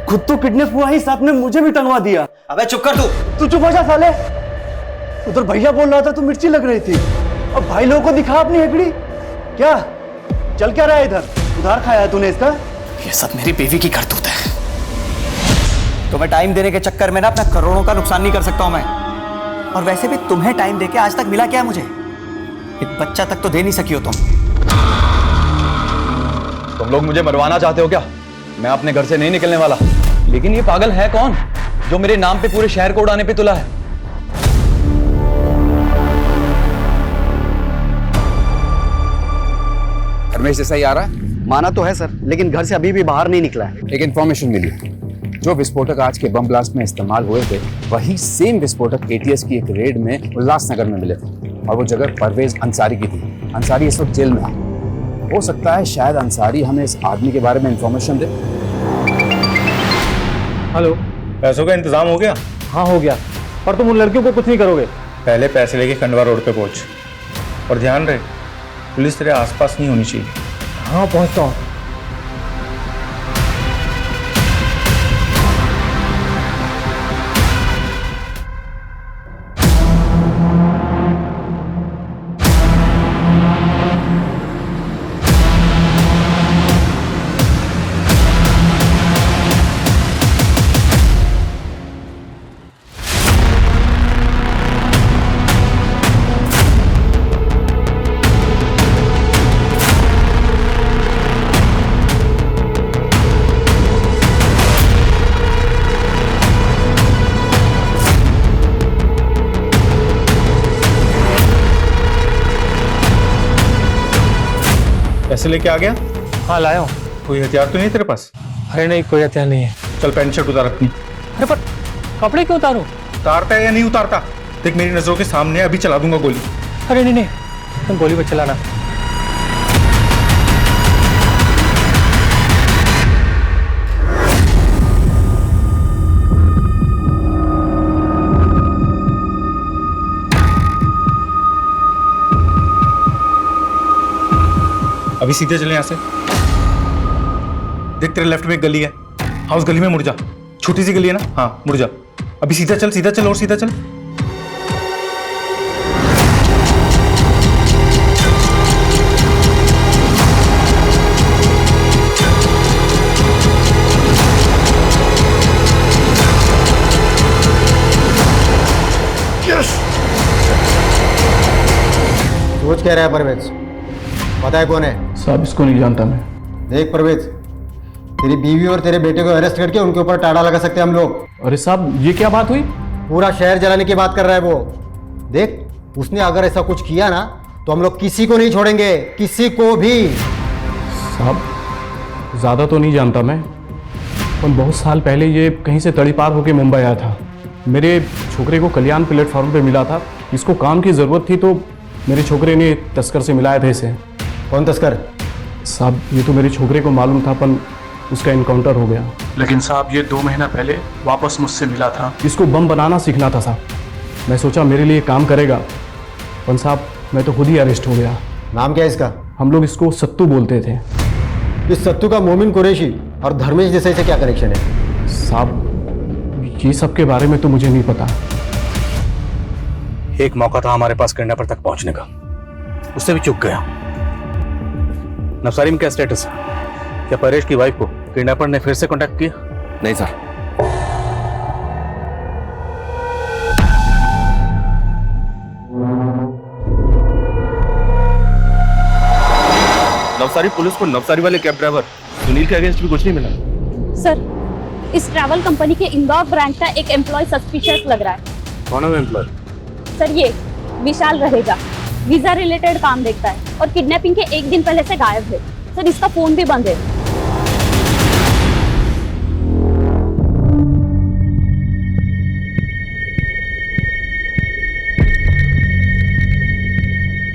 [SPEAKER 1] खुद तो किडनैप हुआ ही, साथ में मुझे भी टंगवा दिया।
[SPEAKER 2] अबे चुप कर
[SPEAKER 1] तू चुप हो जा साले। उधर भैया बोल रहा था तू मिर्ची लग रही थी, अब भाई लोगों को दिखा अपनी हेकड़ी। क्या चल क्या रहा है इधर? उधार खाया है तूने इसका?
[SPEAKER 2] ये सब मेरी बीवी की करतूत है। तुम्हें टाइम देने के चक्कर में ना अपना करोड़ों का नुकसान नहीं कर सकता हूं मैं। और वैसे भी तुम्हें टाइम देके आज तक मिला क्या है मुझे? एक बच्चा तक तो दे नहीं सकी हो
[SPEAKER 1] तुम लोग मुझे मरवाना चाहते हो क्या? मैं अपने घर से नहीं निकलने वाला।
[SPEAKER 3] लेकिन ये पागल है कौन जो मेरे नाम पे पूरे शहर को उड़ाने पे तुला है?
[SPEAKER 11] धर्मेश जैसा ही आ रहा है?
[SPEAKER 1] माना तो है सर, लेकिन घर से अभी भी बाहर नहीं निकला है।
[SPEAKER 11] एक इंफॉर्मेशन मिली, जो विस्फोटक आज के बम ब्लास्ट में इस्तेमाल हुए थे वही सेम विस्फोटक एटीएस की एक रेड में उल्लासनगर में मिले थे, और वो जगह परवेज अंसारी की थी। अंसारी इस वक्त जेल में है। हो सकता है शायद अंसारी हमें इस आदमी के बारे में इंफॉर्मेशन दे।
[SPEAKER 8] हेलो,
[SPEAKER 10] पैसों का इंतजाम हो गया?
[SPEAKER 8] हाँ हो गया, पर तुम उन लड़कियों को कुछ नहीं करोगे?
[SPEAKER 10] पहले पैसे लेके खंडवा रोड पे पहुंच, और ध्यान रहे पुलिस तेरे आसपास नहीं होनी चाहिए।
[SPEAKER 8] हाँ पहुंचता हूँ।
[SPEAKER 10] पैसे लेके आ गया?
[SPEAKER 8] हाँ लाया हूँ।
[SPEAKER 10] कोई हथियार तो नहीं तेरे पास?
[SPEAKER 8] अरे नहीं, कोई हथियार नहीं है।
[SPEAKER 10] चल पैंट शर्ट उतार अपनी।
[SPEAKER 8] अरे पर कपड़े क्यों उतारूं?
[SPEAKER 10] उतारता है या नहीं उतारता? देख मेरी नजरों के सामने, अभी चला दूंगा गोली।
[SPEAKER 8] अरे नहीं नहीं, तुम गोली मत चलाना।
[SPEAKER 10] अभी सीधे चले यहां से। देख तेरे लेफ्ट में एक गली है, हाँ उस गली में मुड़ जा। छोटी सी गली है ना, हाँ मुड़ जा। अभी सीधा चल और सीधा चल।
[SPEAKER 13] सोच क्या रहा है परवेज? पता है कौन है?
[SPEAKER 12] साहब इसको नहीं जानता मैं।
[SPEAKER 13] देख परवेज, तेरी बीवी और तेरे बेटे को अरेस्ट करके उनके ऊपर टाड़ा लगा सकते हैं हम लोग।
[SPEAKER 12] अरे साहब ये क्या बात हुई?
[SPEAKER 13] पूरा शहर जलाने की बात कर रहा है वो। देख उसने अगर ऐसा कुछ किया ना तो हम लोग किसी को नहीं छोड़ेंगे, किसी को भी।
[SPEAKER 12] साहब ज़्यादा तो नहीं जानता मैं, पर बहुत साल पहले ये कहीं से तड़ी पार होकर मुंबई आया था। मेरे छोकरे को कल्याण प्लेटफॉर्म पे मिला था, इसको काम की ज़रूरत थी तो मेरे छोकरे ने तस्कर से मिलाया था इसे।
[SPEAKER 13] कौन तस्कर?
[SPEAKER 12] साहब ये तो मेरे छोकरे को मालूम था, पर उसका इनकाउंटर हो गया। लेकिन साहब ये 2 महीना पहले वापस मुझसे मिला था। इसको बम बनाना सीखना था साहब। मैं सोचा मेरे लिए काम करेगा, पर साहब मैं तो खुद ही अरेस्ट हो गया।
[SPEAKER 13] नाम क्या है इसका?
[SPEAKER 12] हम लोग इसको सत्तू बोलते थे।
[SPEAKER 13] इस सत्तू का मोमिन कुरैशी और धर्मेश देसाई से क्या कनेक्शन है?
[SPEAKER 12] साहब ये सब के बारे में तो मुझे नहीं पता।
[SPEAKER 4] एक मौका था हमारे पास किडनैपर तक पहुंचने का, उससे भी चूक गया। नवसारी में क्या स्टेटस है? क्या परेश की वाइफ को किडनैपर ने फिर से कांटेक्ट किया?
[SPEAKER 1] नहीं सर।
[SPEAKER 12] नवसारी पुलिस को नवसारी वाले कैब ड्राइवर सुनील के अगेंस्ट भी कुछ नहीं मिला।
[SPEAKER 9] सर, इस ट्रैवल कंपनी के इंदौर ब्रांच का एक एम्प्लॉय सस्पिशियस लग रहा है।
[SPEAKER 12] कौन है एम्प्लॉय?
[SPEAKER 9] सर ये विशाल रहेगा, वीजा रिलेटेड काम देखता है और किडनैपिंग के 1 दिन पहले से गायब है। सर इसका फोन भी बंद है।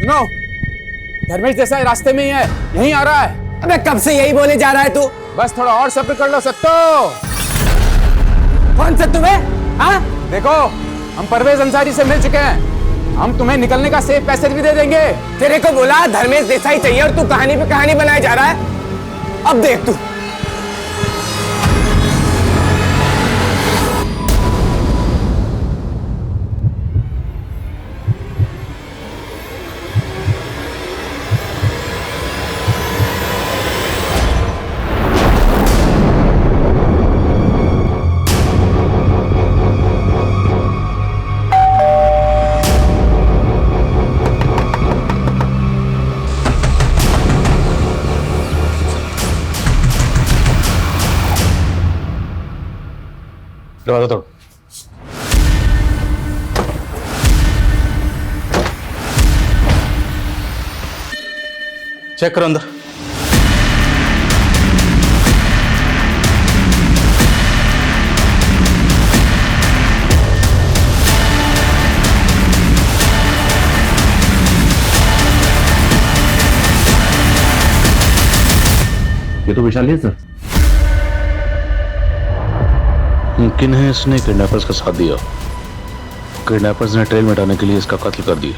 [SPEAKER 2] सुनो, धर्मेश देसाई रास्ते में ही है, यहीं आ रहा है। अबे कब से यही बोले जा रहा है तू? बस थोड़ा और सब्र कर लो सत्तो। कौन सत्तू है? हाँ देखो, हम परवेज अंसारी से मिल चुके हैं, हम तुम्हें निकलने का सेफ पैसेज भी दे देंगे। तेरे को बोला धर्मेश देसाई चाहिए और तू कहानी पे कहानी बनाए जा रहा है। अब देख तू।
[SPEAKER 4] दरवाजा तोड़। चेक करो अंदर।
[SPEAKER 12] ये तो विशाल ही है सर।
[SPEAKER 4] मुमकिन है इसने किडनैपर्स का साथ दिया। किडनैपर्स ने ट्रेल मिटाने के लिए इसका कत्ल कर दिया।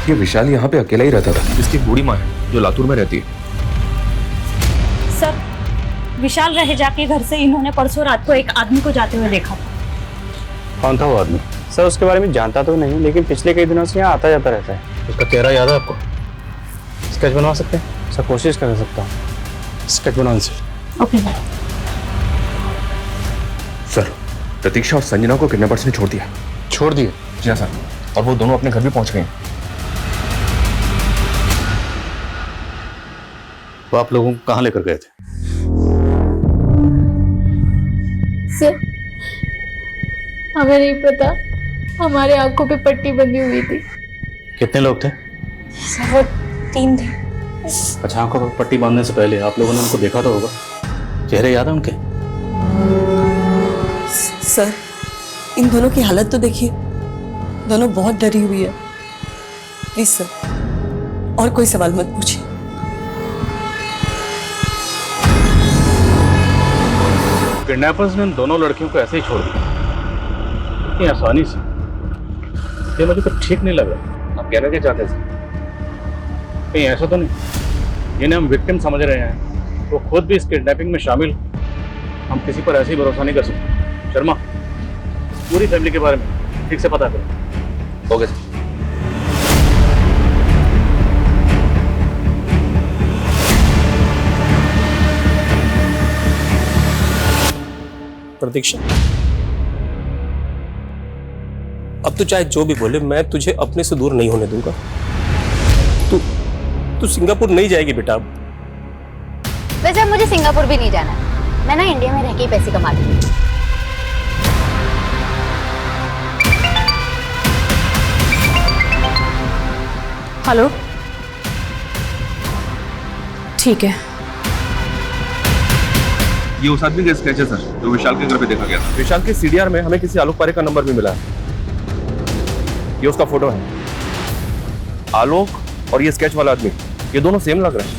[SPEAKER 12] ये विशाल यहाँ पे अकेला ही रहता था। इसकी बूढ़ी माँ है जो लातूर में रहती है।
[SPEAKER 9] सर, विशाल रहेजा के घर से इन्होंने परसों रात को एक आदमी को जाते हुए देखा था।
[SPEAKER 4] कौन था वो आदमी?
[SPEAKER 3] सर उसके बारे में जानता तो नहीं, लेकिन पिछले कई दिनों से यहाँ आता जाता रहता है।
[SPEAKER 4] उसका चेहरा याद है आपको?
[SPEAKER 3] स्केच बनवा सकते हैं? सर कोशिश कर सकता हूँ।
[SPEAKER 4] स्केच बनाने से।
[SPEAKER 9] ओके
[SPEAKER 12] सर, प्रतीक्षा और संजना को किडनैपर्स ने छोड़ दिया।
[SPEAKER 4] छोड़ दिए?
[SPEAKER 12] जी हाँ सर, और वो दोनों अपने घर भी पहुंच गए हैं।
[SPEAKER 4] वो आप लोगों को कहाँ लेकर गए थे?
[SPEAKER 14] सर, हमें नहीं पता, हमारे आंखों पे पट्टी बंधी हुई थी।
[SPEAKER 4] कितने लोग थे?
[SPEAKER 9] सर वो 3 थे।
[SPEAKER 4] अच्छा, आंखों पर पट्टी बांधने से पहले आप लोगों ने उनको देखा तो होगा। चेहरे याद है उनके?
[SPEAKER 15] सर, इन दोनों की हालत तो देखिए, दोनों बहुत डरी हुई है। प्लीज सर, और कोई सवाल मत पूछिए।
[SPEAKER 4] किडनैपर्स ने इन दोनों लड़कियों को ऐसे ही छोड़ दिया इतनी आसानी से? ये मुझे तो ठीक नहीं लग रहा।
[SPEAKER 12] आप कहना क्या चाहते हैं?
[SPEAKER 4] कहीं ऐसा तो नहीं जिन्हें हम विक्टिम समझ रहे हैं वो खुद भी इस किडनैपिंग में शामिल? हम किसी पर ऐसे ही भरोसा नहीं कर सकते। शर्मा, पूरी फैमिली के बारे में ठीक से पता करो।
[SPEAKER 12] Okay sir.
[SPEAKER 5] प्रतीक्षा, अब तो चाहे जो भी बोले, मैं तुझे अपने से दूर नहीं होने दूंगा। तू सिंगापुर नहीं जाएगी बेटा।
[SPEAKER 7] वैसे अब मुझे सिंगापुर भी नहीं जाना, मैं ना इंडिया में रह के ही पैसे कमा लूंगी।
[SPEAKER 9] हेलो, ठीक है।
[SPEAKER 12] ये उस आदमी का स्केच है सर, जो विशाल के घर पे देखा गया था। विशाल के सीडीआर में हमें किसी आलोक पारे का नंबर भी मिला है। ये उसका फोटो है। आलोक और ये स्केच वाला आदमी, ये दोनों सेम लग रहे हैं।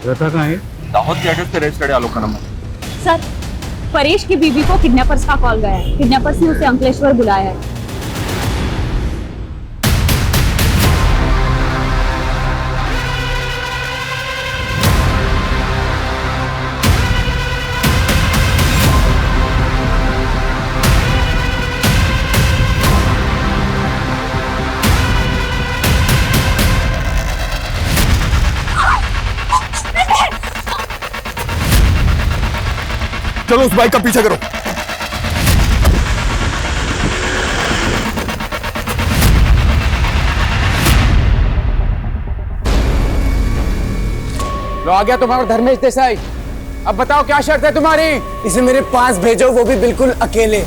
[SPEAKER 4] रहता कहाँ है?
[SPEAKER 12] दाहोद के एड्रेस पे रजिस्टर्ड है आलोक का नंबर।
[SPEAKER 9] सर, परेश की बीवी को किडनैपर्स का कॉल गया है। किडनैपर्स ने उसे अंकलेश्वर बुलाया है।
[SPEAKER 12] चलो उस बाइक का पीछा करो।
[SPEAKER 2] लो आ गया तुम्हारा धर्मेश देसाई। अब बताओ क्या शर्त है तुम्हारी? इसे मेरे पास भेजो, वो भी बिल्कुल अकेले।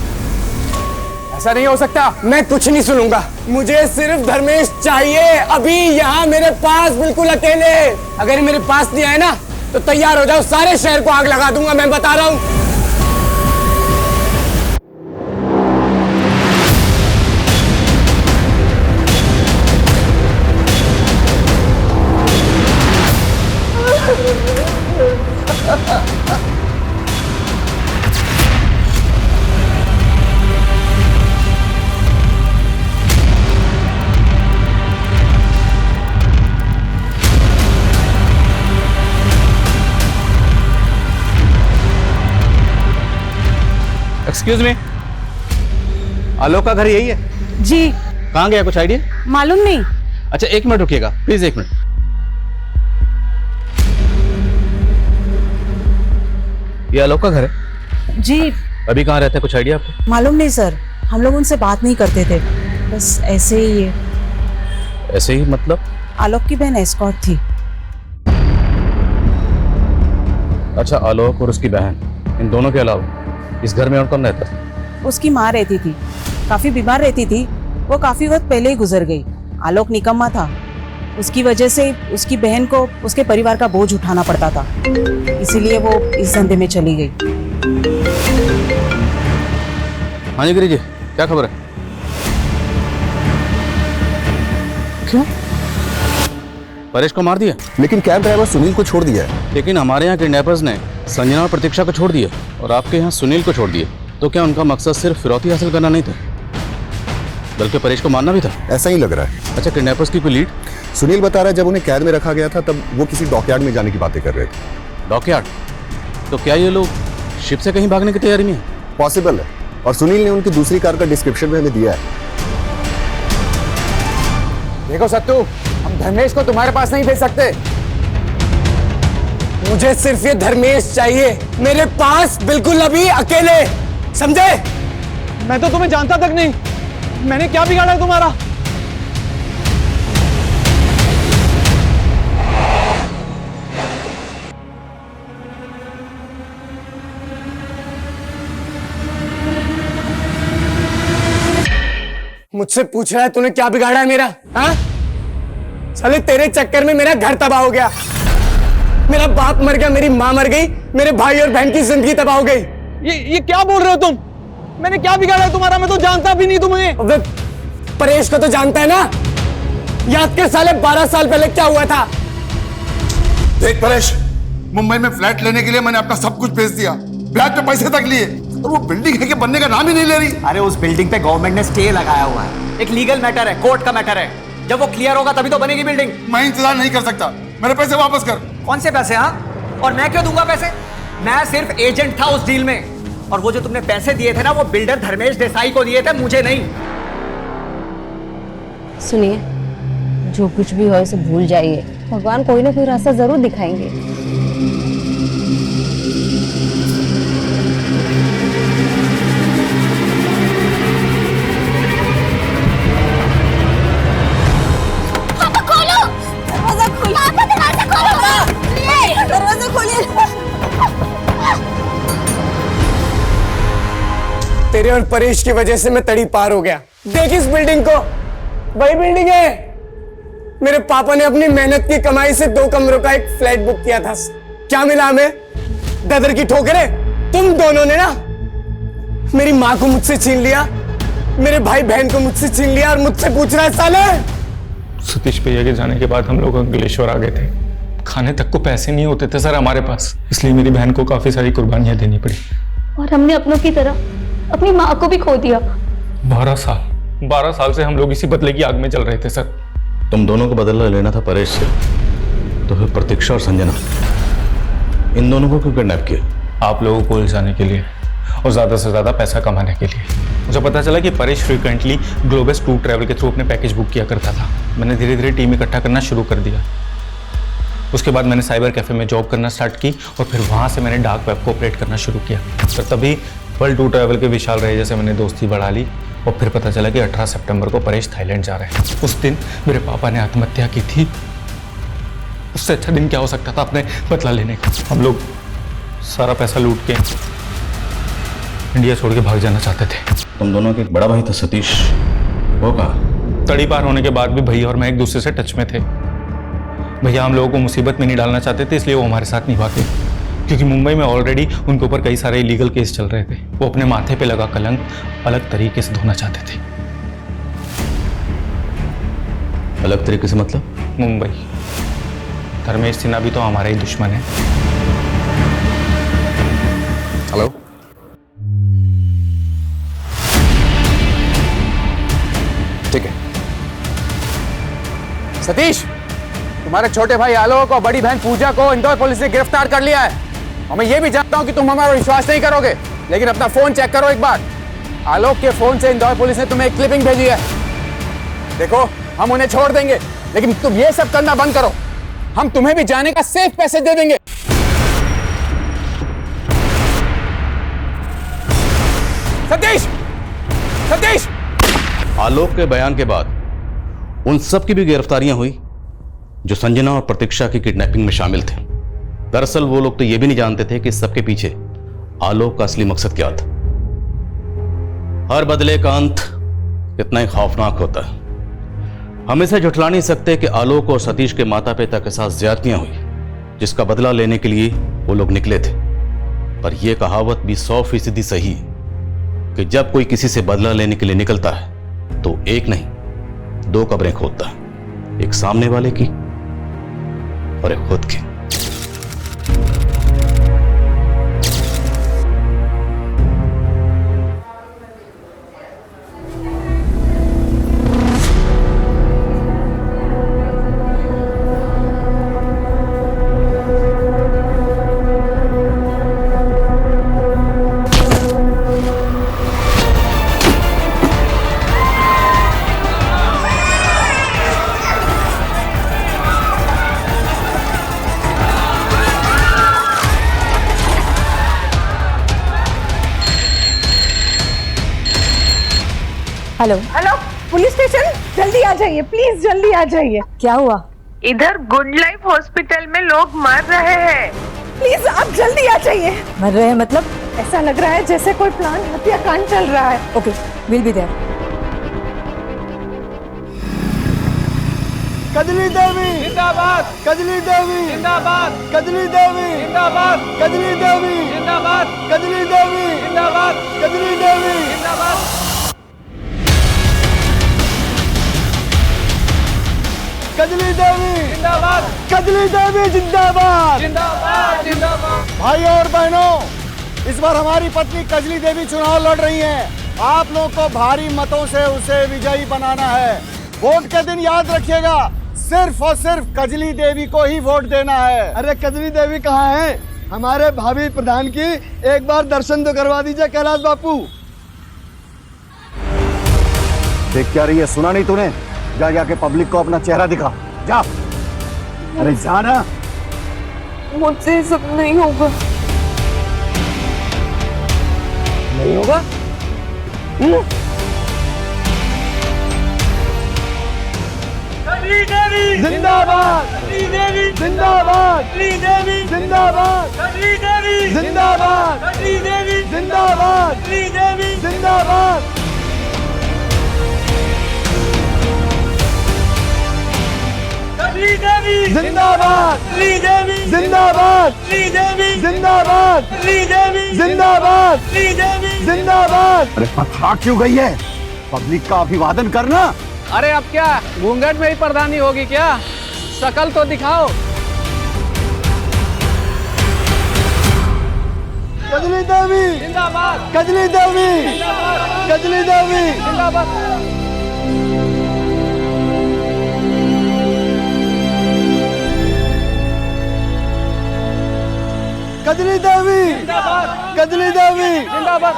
[SPEAKER 2] ऐसा नहीं हो सकता। मैं कुछ नहीं सुनूंगा, मुझे सिर्फ धर्मेश चाहिए अभी यहाँ मेरे पास बिल्कुल अकेले। अगर ये मेरे पास नहीं आए ना तो तैयार हो जाओ, सारे शहर को आग लगा दूंगा, मैं बता रहा हूँ।
[SPEAKER 4] एक्सक्यूज मी, आलोक का घर यही है?
[SPEAKER 16] जी।
[SPEAKER 4] कहाँ गया, कुछ आइडिया?
[SPEAKER 16] मालूम नहीं।
[SPEAKER 4] अच्छा 1 मिनट रुकिएगा प्लीज, 1 मिनट। ये आलोक का घर है?
[SPEAKER 16] जी।
[SPEAKER 4] अभी कहाँ रहता है, कुछ आइडिया आपको?
[SPEAKER 16] मालूम नहीं सर, हम लोग उनसे बात नहीं करते थे, बस ऐसे ही है।
[SPEAKER 4] ऐसे ही मतलब?
[SPEAKER 16] आलोक की बहन एस्कॉर्ट थी।
[SPEAKER 4] अच्छा, आलोक और उसकी बहन, इन दोनों के अलावा इस घर में और कौन रहता था?
[SPEAKER 16] उसकी माँ रहती थी, काफी बीमार रहती थी, वो काफी वक्त पहले ही गुजर गई। आलोक निकम्मा था, उसकी वजह से उसकी बहन को उसके परिवार का बोझ उठाना पड़ता था, इसीलिए वो इस धंधे में चली गई।
[SPEAKER 4] हाँ जी गिरी जी, क्या खबर है?
[SPEAKER 16] क्यों?
[SPEAKER 4] परेश को मार दिया,
[SPEAKER 1] लेकिन कैब ड्राइवर सुनील को छोड़ दिया है।
[SPEAKER 4] लेकिन हमारे यहाँ किडनैपर्स ने संजना और प्रतीक्षा को छोड़ दिया और आपके यहाँ सुनील को छोड़ दिया, तो क्या उनका मकसद सिर्फ फिरौती हासिल करना नहीं था, बल्कि परेश को मारना भी था?
[SPEAKER 1] ऐसा ही लग रहा है।
[SPEAKER 4] अच्छा, किडनैपर्स की कोई लीड?
[SPEAKER 1] सुनील बता रहा है जब उन्हें कैद में रखा गया था तब वो किसी डॉकयार्ड में जाने की बातें कर रहे थे।
[SPEAKER 4] डॉकयार्ड? तो क्या ये लोग शिप से कहीं भागने की तैयारी में है?
[SPEAKER 1] पॉसिबल है, और सुनील ने उनकी दूसरी कार का डिस्क्रिप्शन में हमें दिया है।
[SPEAKER 11] देखो सत्तू, हम धर्मेश को तुम्हारे पास नहीं भेज सकते।
[SPEAKER 2] मुझे सिर्फ ये धर्मेश चाहिए मेरे पास, बिल्कुल अभी अकेले, समझे?
[SPEAKER 3] मैं तो तुम्हें जानता तक नहीं, मैंने क्या बिगाड़ा है तुम्हारा?
[SPEAKER 2] मुझसे पूछ रहा है तूने क्या बिगाड़ा है मेरा? हाँ? साले तेरे चक्कर में मेरा घर तबाह हो गया, मेरा बाप मर गया, मेरी माँ मर गई, मेरे भाई और बहन की जिंदगी तबाह हो गई।
[SPEAKER 3] ये क्या बोल रहे हो तुम? मैंने क्या बिगाड़ा है तुम्हारा? मैं तो जानता भी नहीं तुम्हें।
[SPEAKER 2] परेश को तो जानता है ना, याद कर साले 12 साल पहले क्या हुआ था।
[SPEAKER 17] देख परेश, मुंबई में फ्लैट लेने के लिए मैंने अपना सब कुछ बेच दिया, ब्याज पे पैसे तक लिए, और वो बिल्डिंग है कि बनने का नाम ही नहीं ले रही।
[SPEAKER 3] अरे उस बिल्डिंग पे गवर्नमेंट ने स्टे लगाया हुआ है, एक लीगल मैटर है, कोर्ट का मैटर है, जब वो क्लियर होगा तभी तो बनेगी बिल्डिंग।
[SPEAKER 17] मैं इंतजार नहीं कर सकता, मेरे पैसे वापस कर।
[SPEAKER 3] कौन से पैसे? हाँ, और मैं क्यों दूंगा पैसे? मैं सिर्फ एजेंट था उस डील में, और वो जो तुमने पैसे दिए थे ना, वो बिल्डर धर्मेश देसाई को दिए थे, मुझे नहीं।
[SPEAKER 18] सुनिए, जो कुछ भी हो इसे भूल जाइए, भगवान कोई ना कोई रास्ता जरूर दिखाएंगे।
[SPEAKER 2] तेरे और परेश की वजह से मैं तड़ी पार हो गया। देख इस बिल्डिंग को, वही बिल्डिंग है। मेरे पापा ने अपनी मेहनत की कमाई से 2 कमरों का एक फ्लैट बुक किया था। क्या मिला हमें? ददर की ठोकरें। तुम दोनों ने ना मेरी माँ को मुझसे छीन लिया, मेरे भाई बहन को मुझसे छीन लिया, और मुझसे पूछ रहा है साले।
[SPEAKER 10] सतीश भैया के जाने के बाद हम लोग अंकलेश्वर आ गए थे, खाने तक को पैसे नहीं होते थे सर हमारे पास, इसलिए मेरी बहन को काफी सारी कुर्बानियां देनी पड़ी।
[SPEAKER 18] और हमने अपनों की तरह अपनी माँ को भी खो दिया।
[SPEAKER 10] 12 साल से हम लोग इसी बदले की आग में चल रहे थे सर।
[SPEAKER 4] तुम दोनों को बदला लेना था परेश से, तो फिर प्रतीक्षा और संजना, इन दोनों को क्यों किडनैप किया?
[SPEAKER 10] आप लोगों को उलझाने के लिए और ज्यादा से ज्यादा पैसा कमाने के लिए। मुझे पता चला कि Paresh frequently globus tour travel के थ्रू अपने पैकेज बुक किया करता था। मैंने धीरे धीरे टीम इकट्ठा करना शुरू कर दिया। उसके बाद मैंने साइबर कैफे में जॉब करना स्टार्ट की, और फिर वहाँ से मैंने डार्क वेब को ऑपरेट करना शुरू किया। फिर तभी वर्ल्ड टूर ट्रैवल के विशाल रहे से मैंने दोस्ती बढ़ा ली, और फिर पता चला कि 18 सितंबर को परेश थाईलैंड जा रहे हैं। उस दिन मेरे पापा ने आत्महत्या की थी। उससे अच्छा दिन क्या हो सकता था अपने बदला लेने का। हम लोग सारा पैसा लूट के इंडिया छोड़ के भाग जाना चाहते थे।
[SPEAKER 4] तुम दोनों के एक बड़ा भाई था सतीश, वो कहा?
[SPEAKER 10] तड़ी पार होने के बाद भी भैया और मैं एक दूसरे से टच में थे। भैया हम लोगों को मुसीबत में नहीं डालना चाहते थे, इसलिए वो हमारे साथ नहीं भागे, क्योंकि मुंबई में ऑलरेडी उनके ऊपर कई सारे इलीगल केस चल रहे थे। वो अपने माथे पे लगा कलंक अलग तरीके से धोना चाहते थे।
[SPEAKER 4] अलग तरीके से मतलब?
[SPEAKER 10] मुंबई। धर्मेश सिन्हा भी तो हमारा ही दुश्मन है।
[SPEAKER 11] हेलो, ठीक है। सतीश, तुम्हारे छोटे भाई आलोक और बड़ी बहन पूजा को इंदौर पुलिस ने गिरफ्तार कर लिया है, और मैं ये भी जानता हूं कि तुम हमारा विश्वास नहीं करोगे। लेकिन अपना फोन चेक करो एक बार। आलोक के फोन से इंदौर पुलिस ने तुम्हें एक क्लिपिंग भेजी है। देखो, हम उन्हें छोड़ देंगे, लेकिन तुम ये सब करना बंद करो। हम तुम्हें भी जाने का सेफ पैसे दे देंगे। सतीश! सतीश!
[SPEAKER 4] आलोक के बयान के बाद उन सब की भी गिरफ्तारियां हुई जो संजना और प्रतीक्षा की किडनैपिंग में शामिल थे। दरअसल वो लोग तो ये भी नहीं जानते थे कि इस सबके पीछे आलोक का असली मकसद क्या था। हर बदले का अंत इतना ही खौफनाक होता है। हम इसे झुठला नहीं सकते कि आलोक और सतीश के माता पिता के साथ ज्यादतियां हुई, जिसका बदला लेने के लिए वो लोग निकले थे। पर यह कहावत भी 100% सही है कि जब कोई किसी से बदला लेने के लिए निकलता है तो एक नहीं 2 कब्रें खोदता है, एक सामने वाले की और एक खुद की।
[SPEAKER 16] हेलो
[SPEAKER 19] हेलो, पुलिस स्टेशन, जल्दी आ जाइए प्लीज, जल्दी आ जाइए।
[SPEAKER 16] क्या हुआ?
[SPEAKER 19] इधर गुड लाइफ हॉस्पिटल में लोग मर रहे हैं, प्लीज आप जल्दी आ जाइए।
[SPEAKER 16] मर रहे हैं मतलब?
[SPEAKER 19] ऐसा लग रहा है जैसे कोई प्लान हत्याकांड चल रहा है।
[SPEAKER 16] Okay, will be there.
[SPEAKER 1] Kajli Devi जिंदाबाद, कजली देवी जिंदाबाद, कजली देवी जिंदाबाद, कजली देवी जिंदाबाद, कजली देवी जिंदाबाद, कजली देवी जिंदाबाद, कजली देवी जिंदाबाद, कजली देवी जिंदाबाद, जिंदाबाद जिंदाबाद। भाइयों और बहनों, इस बार हमारी पत्नी कजली देवी चुनाव लड़ रही हैं। आप लोग को भारी मतों से उसे विजयी बनाना है। वोट के दिन याद रखिएगा, सिर्फ और सिर्फ कजली देवी को ही वोट देना है।
[SPEAKER 20] अरे कजली देवी कहाँ है? हमारे भाभी प्रधान की एक बार दर्शन तो करवा दीजिए कैलाश बापू।
[SPEAKER 1] देख क्या रही है, सुना नहीं तूने? जा जाके पब्लिक को अपना चेहरा दिखा, जा। अरे जाना।
[SPEAKER 19] मुझसे सब नहीं होगा।
[SPEAKER 1] नहीं होगा? जिंदाबाद, जिंदाबाद, जिंदाबाद, जिंदाबाद, जिंदाबाद, जिंदाबाद। जिंदाबाद, जिंदाबाद, जिंदाबाद, जिंदाबाद, जिंदाबाद। अरे पथरा क्यों गई है? पब्लिक का अभिवादन करना।
[SPEAKER 11] अरे अब क्या घूंघट में ही प्रधानी होगी क्या? शकल तो दिखाओ।
[SPEAKER 20] कजली देवी जिंदाबाद, कजली देवी जिंदाबाद, कजली देवी जिंदाबाद। कजली देवी जिंदाबाद, कजली देवी जिंदाबाद।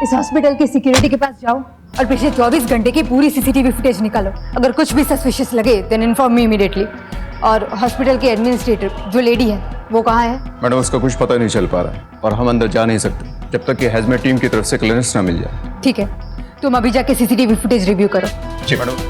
[SPEAKER 14] इस हॉस्पिटल की सिक्योरिटी के पास जाओ और पिछले 24 घंटे की पूरी सीसीटीवी फुटेज निकालो। अगर कुछ भी सस्पिशियस लगे देन इन्फॉर्म मी इमीडिएटली। और हॉस्पिटल के एडमिनिस्ट्रेटर जो लेडी है वो कहाँ है?
[SPEAKER 11] मैडम, उसका कुछ पता नहीं चल पा रहा है और हम अंदर जा नहीं सकते जब तक कि हैजमेट टीम की तरफ से क्लियरेंस ना मिल जाए।
[SPEAKER 14] ठीक है, तुम अभी जाके सीसीटीवी फुटेज रिव्यू करो।
[SPEAKER 11] जी मैडम।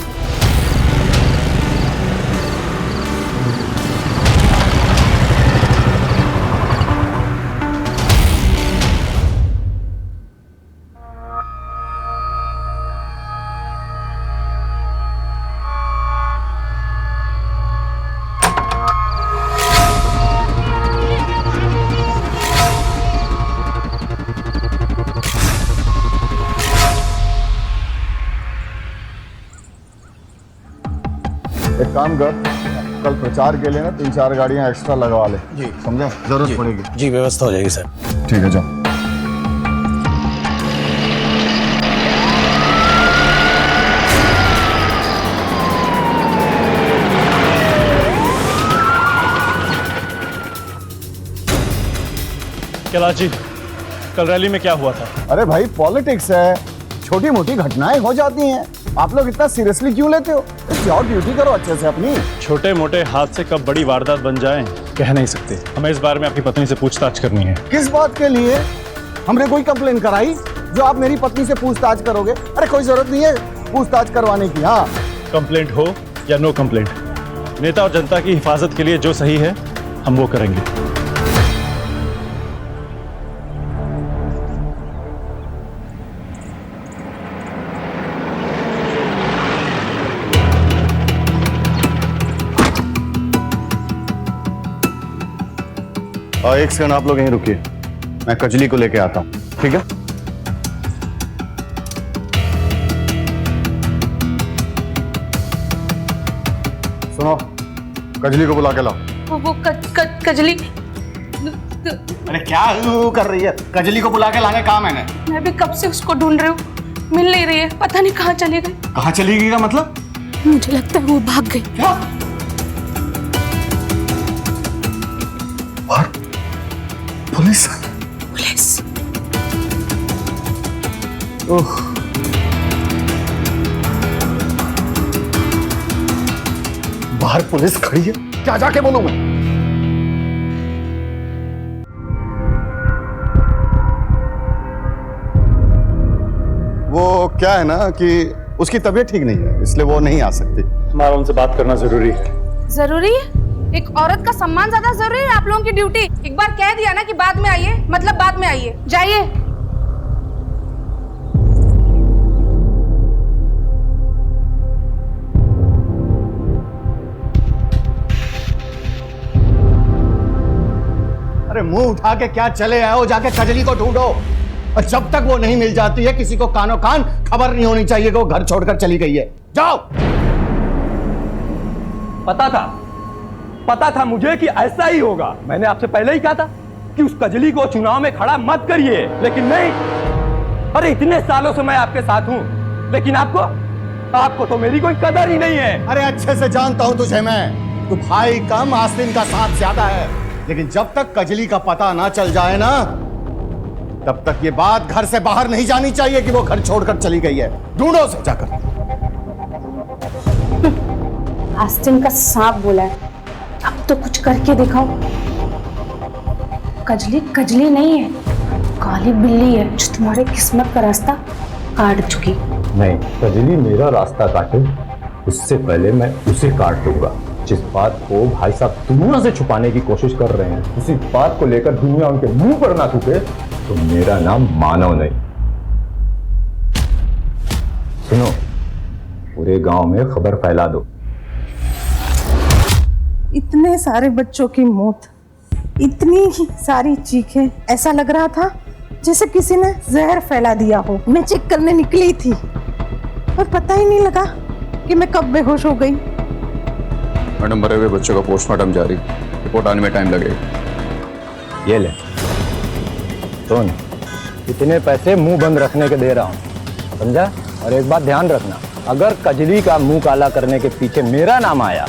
[SPEAKER 17] काम कर, कल प्रचार के लिए ना 3-4 गाड़ियां एक्स्ट्रा लगवा ले।
[SPEAKER 5] जी
[SPEAKER 17] समझा, जरूरत पड़ेगी।
[SPEAKER 5] जी व्यवस्था हो जाएगी सर।
[SPEAKER 17] ठीक है, जाओ।
[SPEAKER 21] कैलाश जी, कल रैली में क्या हुआ था?
[SPEAKER 17] अरे भाई, पॉलिटिक्स है, छोटी मोटी घटनाएं हो जाती हैं। आप लोग इतना सीरियसली क्यों लेते हो? जाओ ड्यूटी करो अच्छे से अपनी।
[SPEAKER 21] छोटे मोटे हादसे कब बड़ी वारदात बन जाएं, कह नहीं सकते। हमें इस बारे में आपकी पत्नी से पूछताछ करनी है।
[SPEAKER 17] किस बात के लिए? हमने कोई कंप्लेन कराई जो आप मेरी पत्नी से पूछताछ करोगे? अरे कोई जरूरत नहीं है पूछताछ करवाने की। हाँ,
[SPEAKER 21] कंप्लेंट हो या नो कंप्लेंट, नेता और जनता की हिफाजत के लिए जो सही है हम वो करेंगे।
[SPEAKER 1] एक सेकंड आप लोग यहीं रुकिए, मैं कजली को लेके आता हूँ, ठीक है? सुनो, कजली को बुला के लाओ।
[SPEAKER 9] वो कजली।
[SPEAKER 1] अरे क्या कर रही है? कजली को बुला के लाने कहा मैंने।
[SPEAKER 9] मैं भी कब से उसको ढूंढ रही हूँ, मिल नहीं रही है, पता नहीं कहाँ चली गई।
[SPEAKER 1] कहाँ चली गई का मतलब?
[SPEAKER 9] मुझे लगता है वो भाग गई।
[SPEAKER 1] क्या? पुलिस?
[SPEAKER 9] पुलिस?
[SPEAKER 1] ओह, बाहर पुलिस खड़ी है, क्या जाके बोलूं मैं? वो क्या है ना कि उसकी तबीयत ठीक नहीं है, इसलिए वो नहीं आ सकती।
[SPEAKER 21] हमारा उनसे बात करना जरूरी है।
[SPEAKER 9] जरूरी है? एक औरत का सम्मान ज्यादा जरूरी है आप लोगों की ड्यूटी? एक बार कह दिया ना कि बाद में आइए, मतलब बाद में आइए। जाइए।
[SPEAKER 1] अरे मुंह उठा के क्या चले आए हो? जाके कजली को ढूंढो, और जब तक वो नहीं मिल जाती है किसी को कानो कान खबर नहीं होनी चाहिए कि वो घर छोड़कर चली गई है। जाओ।
[SPEAKER 22] पता था मुझे कि ऐसा ही होगा। मैंने आपसे पहले ही कहा था कि उस कजली को चुनाव में खड़ा मत करिए, लेकिन नहीं। अरे इतने सालों से मैं आपके साथ हूं, लेकिन आपको तो मेरी कोई कदर ही नहीं है।
[SPEAKER 1] अरे अच्छे से जानता हूं तुझे मैं, तू भाई कम आस्तीन का साथ ज्यादा है, लेकिन जब तक कजली का पता ना चल जाए ना, तब तक ये बात घर से बाहर नहीं जानी चाहिए कि वो घर छोड़कर चली गई है। ढूंढो उसे जाकर।
[SPEAKER 9] आस्तीन का सांप बोला है, अब तो कुछ करके दिखाओ। कजली नहीं है, काली बिल्ली है जो तुम्हारे किस्मत का रास्ता काट चुकी।
[SPEAKER 21] नहीं, कजली मेरा रास्ता काटे उससे पहले मैं उसे काट दूंगा। जिस बात को भाई साहब दुनिया से छुपाने की कोशिश कर रहे हैं, उसी बात को लेकर दुनिया उनके मुंह पर ना थूके तो मेरा नाम मानव नहीं। सुनो, पूरे गांव में खबर फैला दो।
[SPEAKER 16] इतने सारे बच्चों की मौत, इतनी ही सारी चीखें, ऐसा लग रहा था जैसे किसी ने जहर फैला दिया हो। मैं चेक करने निकली थी और पता ही नहीं लगा कि मैं कब बेहोश हो गई।
[SPEAKER 11] मैडम, मरे हुए बच्चों का पोस्टमार्टम जारी, रिपोर्ट आने में टाइम लगेगा।
[SPEAKER 21] ये ले सुन, इतने पैसे मुंह बंद रखने के दे रहा हूँ, समझा? और एक बात ध्यान रखना, अगर कजली का मुंह काला करने के पीछे मेरा नाम आया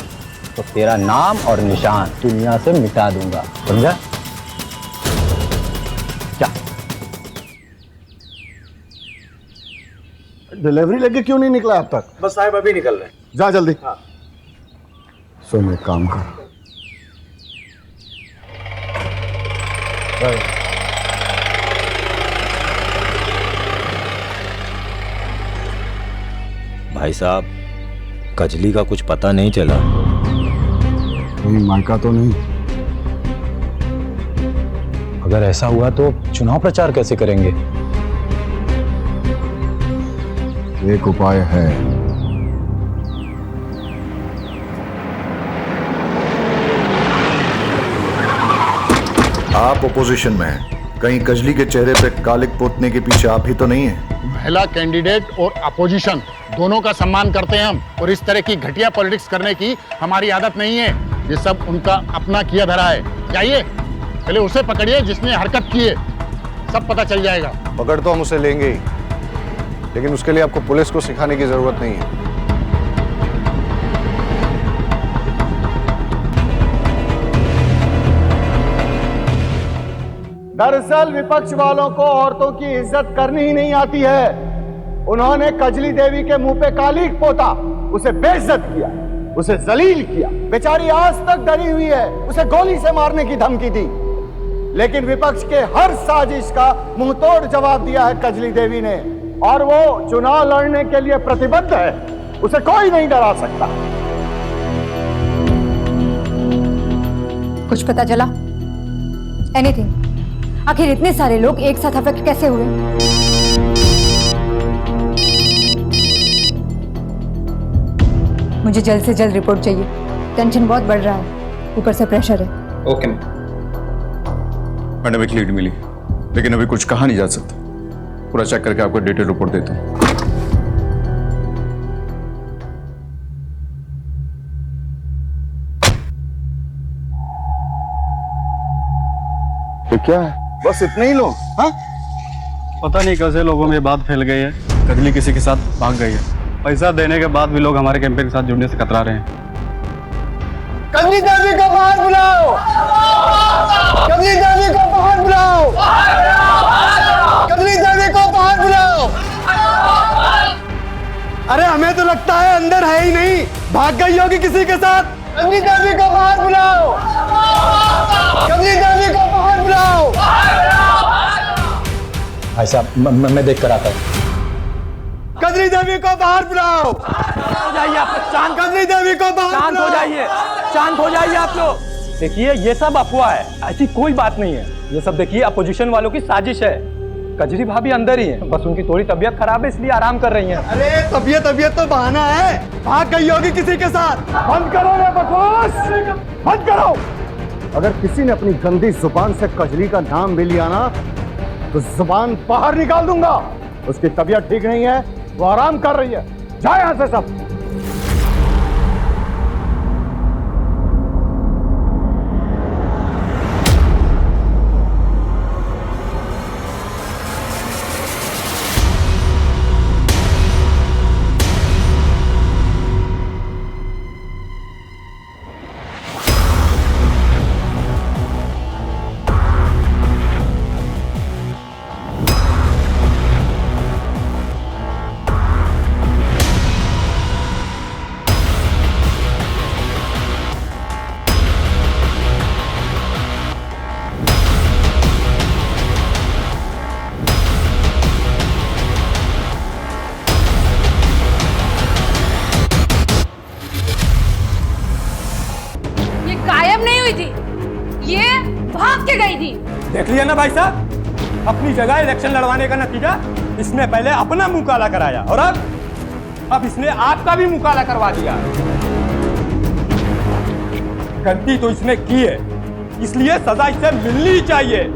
[SPEAKER 21] तो तेरा नाम और निशान दुनिया से मिटा दूंगा, समझा? क्या
[SPEAKER 1] डिलीवरी लेके क्यों नहीं निकला अब तक?
[SPEAKER 21] बस साहब अभी निकल रहे हैं।
[SPEAKER 1] जा जल्दी।
[SPEAKER 21] हाँ।
[SPEAKER 1] सुन, एक काम कर,
[SPEAKER 23] भाई साहब, कजली का कुछ पता नहीं चला?
[SPEAKER 1] नहीं, मायका तो नहीं।
[SPEAKER 21] अगर ऐसा हुआ तो चुनाव प्रचार कैसे करेंगे?
[SPEAKER 1] एक उपाय है।
[SPEAKER 24] आप ओपोजिशन में हैं, कहीं कजली के चेहरे पे कालिक पोतने के पीछे आप ही तो नहीं है?
[SPEAKER 17] महिला कैंडिडेट और अपोजिशन
[SPEAKER 6] दोनों का सम्मान करते हैं हम, और इस तरह की घटिया पॉलिटिक्स करने की हमारी आदत नहीं है। ये सब उनका अपना किया धरा है। जाइए, पहले उसे पकड़िए जिसने हरकत की है, सब पता चल जाएगा।
[SPEAKER 8] पकड़ तो हम उसे लेंगे ही, लेकिन उसके लिए आपको पुलिस को सिखाने की जरूरत नहीं है।
[SPEAKER 20] दरअसल विपक्ष वालों को औरतों की इज्जत करनी ही नहीं आती है। उन्होंने कजली देवी के मुंह पे कालीक पोता, उसे बेइज्जत किया, उसे जलील किया। बेचारी आज तक डरी हुई है, उसे गोली से मारने की धमकी दी। लेकिन विपक्ष के हर साजिश का मुंहतोड़ जवाब दिया है कजली देवी ने, और वो चुनाव लड़ने के लिए प्रतिबद्ध है। उसे कोई नहीं डरा सकता।
[SPEAKER 14] कुछ पता चला? एनीथिंग? आखिर इतने सारे लोग एक साथ अफेक्ट कैसे हुए? मुझे जल्द से जल्द रिपोर्ट चाहिए। टेंशन बहुत बढ़ रहा है, ऊपर से प्रेशर है।
[SPEAKER 1] ओके मैडम, एक लीड मिली, लेकिन अभी कुछ कहा नहीं जा सकता। पूरा चेक करके आपको डिटेल रिपोर्ट देता हूँ।
[SPEAKER 8] तो क्या है? बस इतने ही लोग? हाँ?
[SPEAKER 13] पता नहीं कैसे लोगों में ये बात फैल गई है। कजली किसी के साथ भाग गई है। पैसा देने के बाद भी लोग हमारे कैंपेन के साथ जुड़ने से कतरा रहे हैं।
[SPEAKER 20] कजली देवी को बाहर बुलाओ! कजली देवी को बाहर बुलाओ! कजली देवी को बाहर बुलाओ! अरे हमें तो लगता है अंदर है ही नहीं, भाग गई होगी किसी के साथ। कजली देवी को बाहर बुलाओ! कजली देवी को बाहर बुलाओ!
[SPEAKER 21] भाई साहब मैं देख कर आता हूँ।
[SPEAKER 20] कजली देवी को बाहर बुलाओ!
[SPEAKER 22] हो जाइए आप शांत।
[SPEAKER 20] कजली देवी को बाहर
[SPEAKER 22] शांत हो जाइए, शांत हो जाइए आप लोग। देखिए ये सब अफवाह है, ऐसी कोई बात नहीं है। ये सब देखिए अपोजिशन वालों की साजिश है। कजरी भाभी अंदर ही है, बस उनकी थोड़ी तबीयत खराब है इसलिए आराम कर रही हैं।
[SPEAKER 20] अरे तबीयत तो बहाना है, भाग गई होगी किसी के साथ। बंद करो ये बकवास, बंद करो। अगर किसी ने अपनी गंदी जुबान से कजली का नाम भी लिया ना, तो जुबान बाहर निकाल दूंगा। उसकी तबीयत ठीक नहीं है, वो आराम कर रही है। जाओ यहां से सब।
[SPEAKER 22] देख लिया ना भाई साहब, अपनी जगह इलेक्शन लड़वाने का नतीजा। इसने पहले अपना मुंह काला कराया और अब इसने आपका भी मुंह काला करवा दिया। गलती तो इसने की है, इसलिए सजा इसे मिलनी ही चाहिए।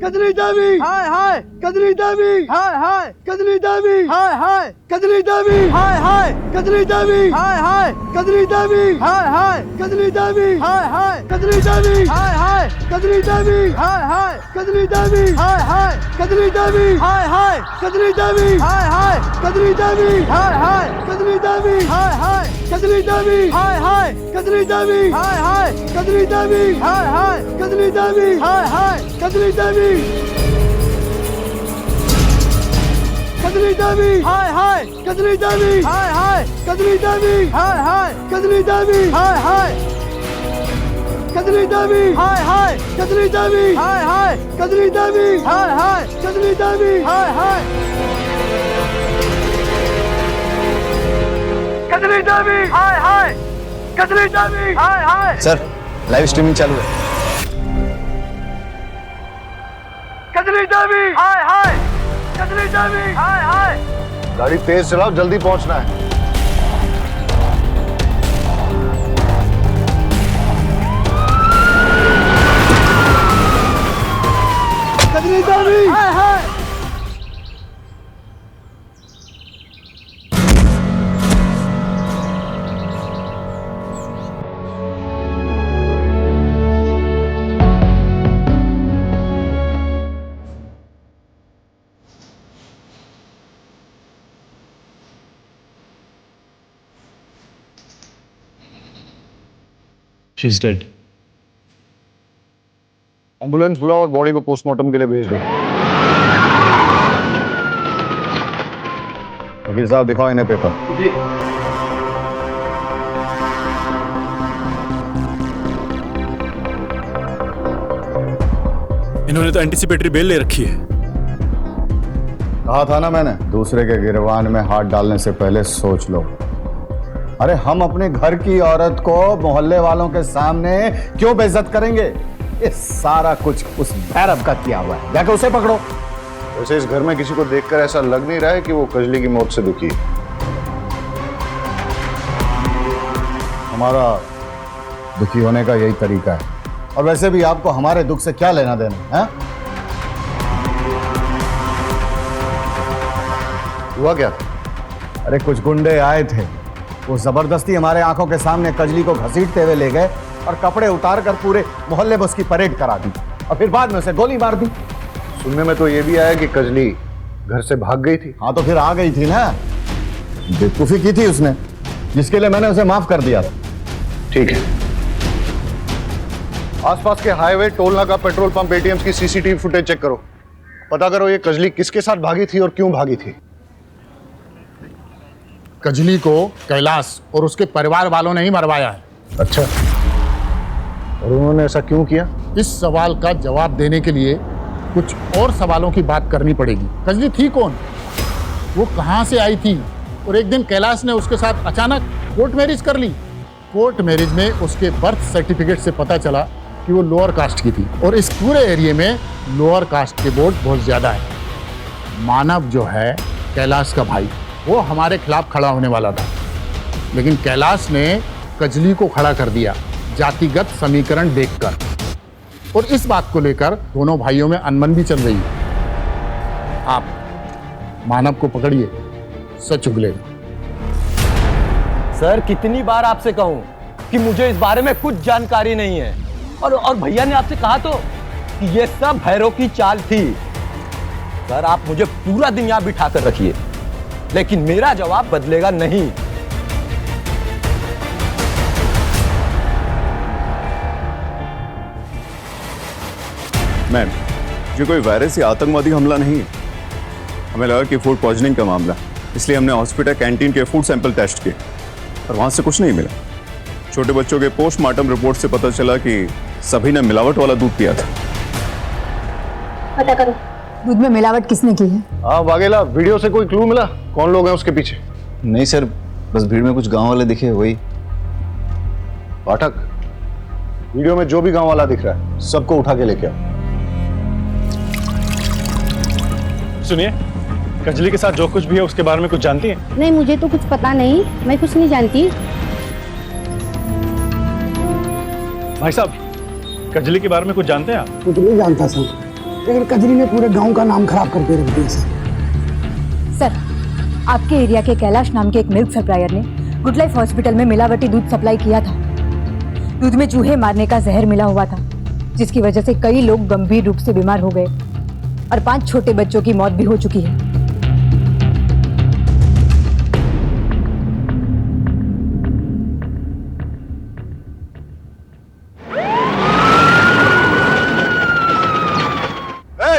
[SPEAKER 20] कजली देवी हाय हाय, कजली देवी हाय हाय, कजली देवी हाय हाय, कजली देवी हाय हाय, कजली देवी हाय हाय, कजली देवी हाय हाय, कजली देवी हाय हाय, कजली देवी हाय हाय, कजली देवी हाय हाय, कजली देवी हाय हाय, कजली देवी हाय हाय, कजली देवी हाय हाय, कजली देवी हाय हाय, कजली देवी हाय हाय, कजली देवी हाय हाय, कजली देवी हाय हाय, कजली देवी हाय हाय, कजली देवी हाय हाय, कजली देवी कजली देवी हाय हाय, कजली देवी हाय हाय, कजली देवी हाय हाय, कजली देवी हाय हाय, कजली देवी हाय हाय, कजली देवी हाय हाय, कजली देवी हाय हाय, कजली देवी हाय हाय, कजली देवी हाय हाय, कजली देवी हाय हाय।
[SPEAKER 1] सर लाइव स्ट्रीमिंग चालू है।
[SPEAKER 20] कजली देवी हाय हाय, कजली देवी हाय हाय।
[SPEAKER 8] गाड़ी तेज चलाओ, जल्दी पहुंचना है।
[SPEAKER 20] कजली देवी हाय हाय।
[SPEAKER 8] She is dead. एम्बुलेंस बुलाओ और बॉडी को पोस्टमार्टम के लिए भेज दो। वकील साहब दिखाओ इन्हें पेपर। जी।
[SPEAKER 3] इन्होंने तो एंटीसिपेटरी बेल ले रखी है।
[SPEAKER 8] कहा था ना मैंने, दूसरे के गिरबान में हाथ डालने से पहले सोच लो। अरे हम अपने घर की औरत को मोहल्ले वालों के सामने क्यों बेइज्जत करेंगे? ये सारा कुछ उस भैरव का किया हुआ है, जाकर उसे पकड़ो। वैसे इस घर में किसी को देखकर ऐसा लग नहीं रहा है कि वो कजली की मौत से दुखी है। हमारा दुखी होने का यही तरीका है। और वैसे भी आपको हमारे दुख से क्या लेना देना है? हुआ क्या? अरे कुछ गुंडे आए थे, वो जबरदस्ती हमारे आंखों के सामने कजली को घसीटते हुए ले गए और कपड़े उतार कर पूरे मोहल्ले में उसकी परेड करा दी और फिर बाद में उसे गोली मार दी। सुनने में तो ये भी आया कि कजली घर से भाग गई थी। हाँ तो फिर आ गई थी ना, बेवकूफी की थी उसने, जिसके लिए मैंने उसे माफ कर दिया था। ठीक है, आसपास के हाईवे, टोल नाका, पेट्रोल पंप, एटीएम्स की सीसीटीवी फुटेज चेक करो। पता करो ये कजली किसके साथ भागी थी और क्यों भागी थी।
[SPEAKER 6] कजली को कैलाश और उसके परिवार वालों ने ही मरवाया है।
[SPEAKER 8] अच्छा, और उन्होंने ऐसा क्यों किया?
[SPEAKER 6] इस सवाल का जवाब देने के लिए कुछ और सवालों की बात करनी पड़ेगी। कजली थी कौन, वो कहाँ से आई थी, और एक दिन कैलाश ने उसके साथ अचानक कोर्ट मैरिज कर ली। कोर्ट मैरिज में उसके बर्थ सर्टिफिकेट से पता चला कि वो लोअर कास्ट की थी, और इस पूरे एरिया में लोअर कास्ट के वोट बहुत ज़्यादा है। मानव जो है कैलाश का भाई, वो हमारे खिलाफ खड़ा होने वाला था, लेकिन कैलाश ने कजली को खड़ा कर दिया जातिगत समीकरण देखकर, और इस बात को लेकर दोनों भाइयों में अनबन भी चल रही है। आप मानव को पकड़िए, सच उगलेगा।
[SPEAKER 22] सर कितनी बार आपसे कहूं कि मुझे इस बारे में कुछ जानकारी नहीं है, और भैया ने आपसे कहा तो कि ये सब भैरव की चाल थी। सर आप मुझे पूरा दिन यहां बिठा कर रखिए, लेकिन मेरा जवाब बदलेगा नहीं।
[SPEAKER 8] मैम, ये कोई वायरस या आतंकवादी हमला नहीं है। हमें लगा कि फूड पॉइजनिंग का मामला, इसलिए हमने हॉस्पिटल कैंटीन के फूड सैंपल टेस्ट किए, और वहां से कुछ नहीं मिला। छोटे बच्चों के पोस्टमार्टम रिपोर्ट से पता चला कि सभी ने मिलावट वाला दूध पिया था।
[SPEAKER 14] पता करो दूध में मिलावट किसने की है।
[SPEAKER 8] हाँ वाघेला, वीडियो से कोई क्लू मिला कौन लोग हैं उसके पीछे?
[SPEAKER 1] नहीं सर, बस भीड़ में कुछ गांव वाले दिखे, वही।
[SPEAKER 8] पाठक, वीडियो में जो भी गांव वाला दिख रहा है सबको उठा के लेके आओ।
[SPEAKER 3] सुनिए, कजली के साथ जो कुछ भी है उसके बारे में कुछ जानती हैं?
[SPEAKER 18] नहीं, मुझे तो कुछ पता नहीं, मैं कुछ नहीं जानती।
[SPEAKER 3] भाई साहब, कजली के बारे में कुछ जानते हैं आप?
[SPEAKER 20] कुछ नहीं जानता सर, लेकिन कजली ने पूरे गांव का नाम खराब करके रख दिया
[SPEAKER 14] सर, आपके एरिया के कैलाश नाम के एक मिल्क सप्लायर ने गुड लाइफ हॉस्पिटल में मिलावटी दूध सप्लाई किया था। दूध में चूहे मारने का जहर मिला हुआ था, जिसकी वजह से कई लोग गंभीर रूप से बीमार हो गए और 5 छोटे बच्चों की मौत भी हो चुकी है।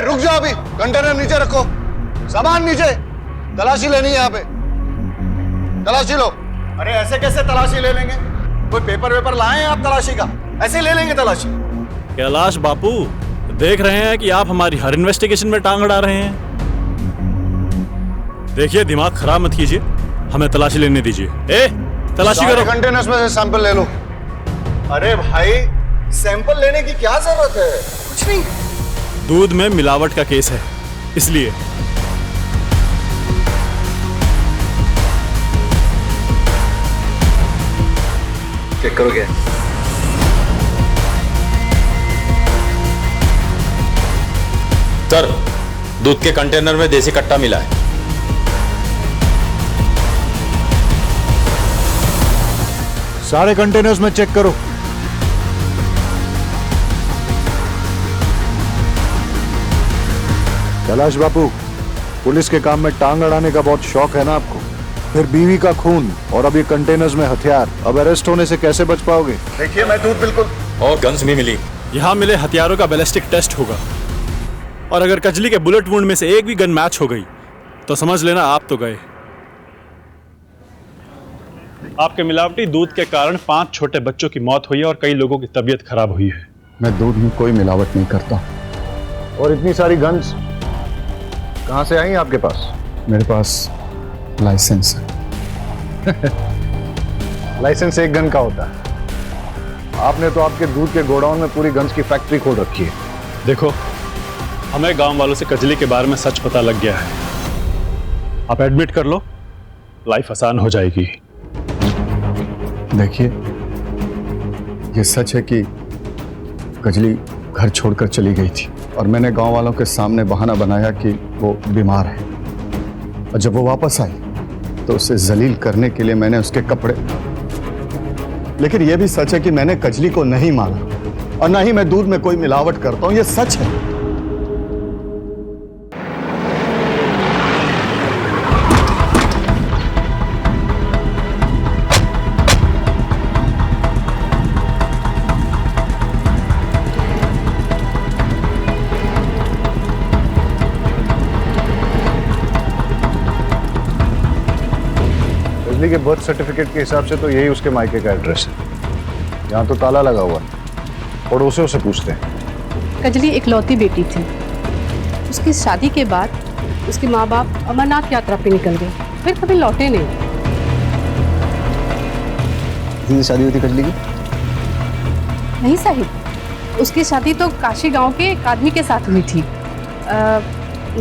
[SPEAKER 8] रुक जाओ, अभी कंटेनर नीचे रखो, सामान नीचे, तलाशी लेनी है यहाँ पे, तलाशी लो। अरे ऐसे कैसे तलाशी ले लेंगे? कोई पेपर वेपर लाए हैं आप तलाशी का? ऐसे ले लेंगे तलाशी?
[SPEAKER 3] कैलाश बापू, देख रहे हैं कि आप हमारी हर इन्वेस्टिगेशन में टांग अड़ा रहे हैं। देखिए, दिमाग खराब मत कीजिए, हमें तलाशी लेने दीजिए। तलाशी करो।
[SPEAKER 8] कंटेनर्स में से सैंपल ले लो। अरे भाई, सैंपल लेने की क्या जरूरत है? कुछ नहीं,
[SPEAKER 3] दूध में मिलावट का केस है, इसलिए।
[SPEAKER 1] चेक करोगे?
[SPEAKER 4] सर, दूध के कंटेनर में देसी कट्टा मिला है।
[SPEAKER 8] सारे कंटेनर्स में चेक करो। कैलाश बापू, पुलिस के काम में टांग अड़ाने का बहुत शौक है ना आपको?
[SPEAKER 24] फिर बीवी का खून और अब ये कंटेनर्स में हथियार, अब अरेस्ट होने से कैसे बच पाओगे?
[SPEAKER 17] देखिए मैं दूध बिल्कुल।
[SPEAKER 3] और गन्स भी मिली। यहाँ मिले हथियारों का बैलिस्टिक टेस्ट होगा, और अगर कजली के बुलेट वुंड में से एक भी गन मैच हो गई तो समझ लेना आप तो गए। आपके मिलावटी दूध के कारण 5 छोटे बच्चों की मौत हुई है और कई लोगों की तबीयत खराब हुई है।
[SPEAKER 8] मैं दूध में कोई मिलावट नहीं करता।
[SPEAKER 24] और इतनी सारी गन्स कहां से आई आपके पास?
[SPEAKER 8] मेरे पास लाइसेंस है।
[SPEAKER 24] लाइसेंस एक गन का होता है। आपने तो आपके दूध के गोडाउन में पूरी गन्स की फैक्ट्री खोल रखी है।
[SPEAKER 3] देखो, हमें गांव वालों से कजली के बारे में सच पता लग गया है। आप एडमिट कर लो, लाइफ आसान हो जाएगी।
[SPEAKER 8] देखिए, ये सच है कि कजली घर छोड़कर चली गई थी और मैंने गांव वालों के सामने बहाना बनाया कि वो बीमार है, और जब वो वापस आई तो उसे जलील करने के लिए मैंने उसके कपड़े। लेकिन यह भी सच है कि मैंने कजली को नहीं मारा और ना ही मैं दूध में कोई मिलावट करता हूं, यह सच है।
[SPEAKER 24] कजली के बर्थ सर्टिफिकेट के हिसाब से तो यही उसके मायके का एड्रेस है। यहाँ तो ताला लगा हुआ है। पड़ोसियों से पूछते हैं।
[SPEAKER 2] कजली इकलौती बेटी थी। उसकी शादी के बाद उसके माँ बाप अमरनाथ यात्रा पे निकल गए, फिर कभी लौटे नहीं।
[SPEAKER 8] किसी से शादी हुई थी कजली की?
[SPEAKER 2] नहीं साहिब, उसकी शादी तो काशी गांव के एक आदमी के साथ हुई थी।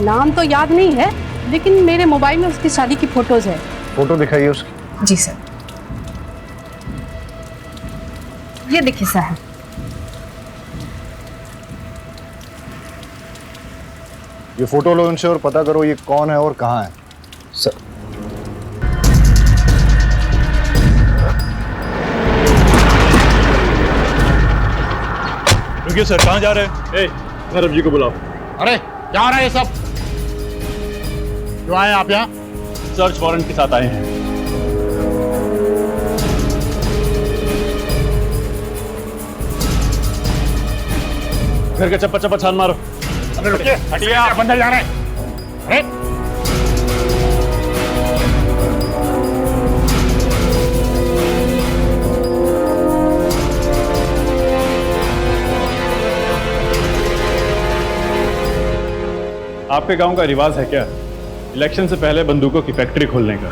[SPEAKER 2] नाम तो याद नहीं है, लेकिन मेरे मोबाइल में उसकी शादी की फोटोज है।
[SPEAKER 24] फोटो दिखाइए उसकी।
[SPEAKER 2] जी सर, ये देखिए साहब।
[SPEAKER 24] ये फोटो लो इनसे और पता करो ये कौन है और कहाँ है।
[SPEAKER 8] सर,
[SPEAKER 3] रुकिए सर, कहाँ जा रहे हैं? धर्म जी को बुलाओ।
[SPEAKER 6] अरे क्या हो रहा है ये सब? क्यों आए आप यहाँ?
[SPEAKER 3] सर्च वारंट के साथ आए हैं। घर के चप्पा चप्पा छान मारो।
[SPEAKER 6] अरे रुकिए, हटिए, आप अंदर जा रहे हैं। अरे
[SPEAKER 3] आपके गांव का रिवाज है क्या इलेक्शन से पहले बंदूकों की फैक्ट्री खोलने का?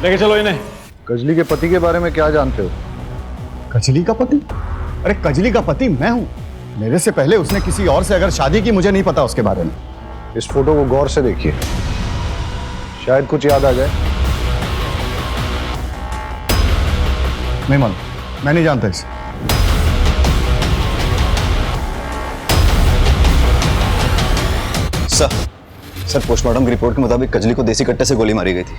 [SPEAKER 3] लेके चलो इन्हें।
[SPEAKER 24] कजली के पति के बारे में क्या जानते हो?
[SPEAKER 8] कजली का पति? अरे कजली का पति मैं हूं। मेरे से पहले उसने किसी और से अगर शादी की, मुझे नहीं पता उसके बारे में।
[SPEAKER 24] इस फोटो को गौर से देखिए, शायद कुछ याद आ जाए।
[SPEAKER 8] नहीं मालूम, मैं नहीं जानता इसे।
[SPEAKER 1] सर, पोस्टमार्टम की रिपोर्ट के मुताबिक कजली को देसी कट्टे से गोली मारी गई थी,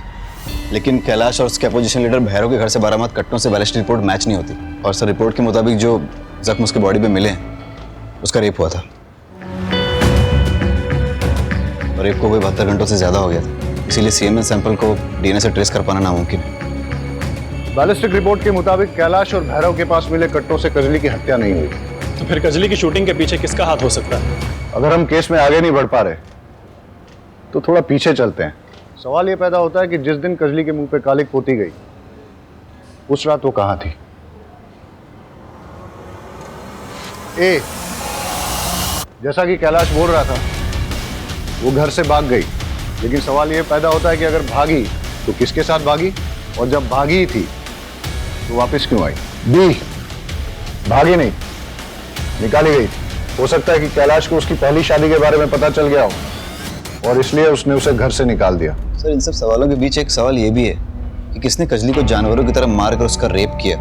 [SPEAKER 1] लेकिन कैलाश और उसके अपोजिशन लीडर भैरव के घर से बरामद कट्टों से बैलिस्टिक रिपोर्ट मैच नहीं होती। और सर, रिपोर्ट के मुताबिक जो जख्म उसके बॉडी पे मिले हैं उसका रेप हुआ था, और रेप को कोई 72 घंटों से ज्यादा हो गया था। इसीलिए सीएमएन सैंपल को डीएनए से ट्रेस कर पाना नामुमकिन है।
[SPEAKER 24] बैलिस्टिक रिपोर्ट के मुताबिक कैलाश और भैरव के पास मिले कट्टों से कजली की हत्या नहीं हुई।
[SPEAKER 3] तो फिर कजली की शूटिंग के पीछे किसका हाथ हो सकता है?
[SPEAKER 24] अगर हम केस में आगे नहीं बढ़ पा रहे तो थोड़ा पीछे चलते हैं। सवाल यह पैदा होता है कि जिस दिन कजली के मुंह पे कालिक पोती गई उस रात वो कहां थी? ए, जैसा कि कैलाश बोल रहा था, वो घर से भाग गई, लेकिन सवाल यह पैदा होता है कि अगर भागी तो किसके साथ भागी, और जब भागी थी तो वापस क्यों आई? बी, भागी नहीं, निकाली गई थी। हो सकता है कि कैलाश को उसकी पहली शादी के बारे में पता चल गया हो और इसलिए उसने उसे घर से निकाल दिया।
[SPEAKER 1] सर, इन सब सवालों के बीच एक सवाल ये भी है कि किसने कजली को जानवरों की तरह मारकर उसका रेप किया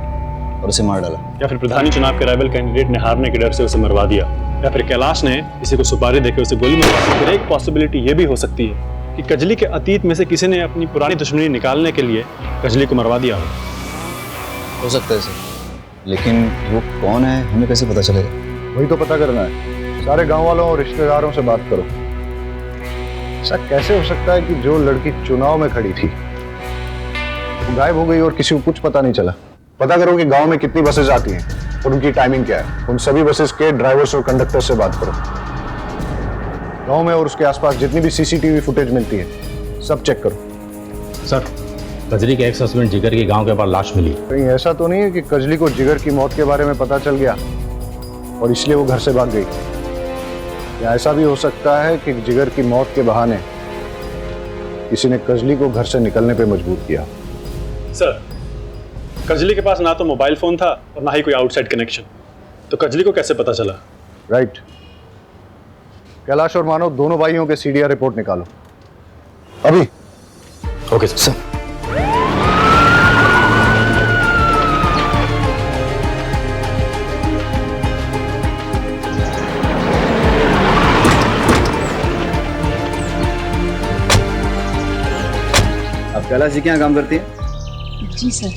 [SPEAKER 1] और उसे मार डाला?
[SPEAKER 3] या फिर प्रधानी चुनाव के राइवल कैंडिडेट ने हारने के डर से उसे मरवा दिया, या फिर कैलाश ने किसी को सुपारी देकर उसे गोली मरवा दी। फिर एक पॉसिबिलिटी ये भी हो सकती है कि कजली के अतीत में से किसी ने अपनी पुरानी दुश्मनी निकालने के लिए कजली को मरवा दिया
[SPEAKER 1] हो सकता है सर, लेकिन वो कौन है हमें कैसे पता चलेगा?
[SPEAKER 24] वही तो पता करना है। सारे गांव वालों और रिश्तेदारों से बात करो। ऐसा कैसे हो सकता है कि जो लड़की चुनाव में खड़ी थी गायब हो गई और किसी को कुछ पता नहीं चला। पता करो कि गांव में कितनी बसेस आती हैं और उनकी टाइमिंग क्या है। उन सभी बसेस के ड्राइवर्स और कंडक्टर से बात करो। गांव में और उसके आसपास जितनी भी सीसीटीवी फुटेज मिलती है सब चेक करो।
[SPEAKER 4] सर, कजली के एक्स हस्बैंड जिगर की गांव के पास लाश मिली।
[SPEAKER 24] कहीं ऐसा तो नहीं है कि कजली को जिगर की मौत के बारे में पता चल गया और इसलिए वो घर से भाग गई? या ऐसा भी हो सकता है कि जिगर की मौत के बहाने किसी ने कजली को घर से निकलने पे मजबूर किया?
[SPEAKER 3] सर, कजली के पास ना तो मोबाइल फोन था और ना ही कोई आउटसाइड कनेक्शन, तो कजली को कैसे पता चला?
[SPEAKER 24] राइट। कैलाश और मानव दोनों भाइयों के सीडीआर रिपोर्ट निकालो अभी।
[SPEAKER 3] Okay sir.
[SPEAKER 1] आप कैलाश जी के यहाँ काम करती हैं?
[SPEAKER 14] जी सर।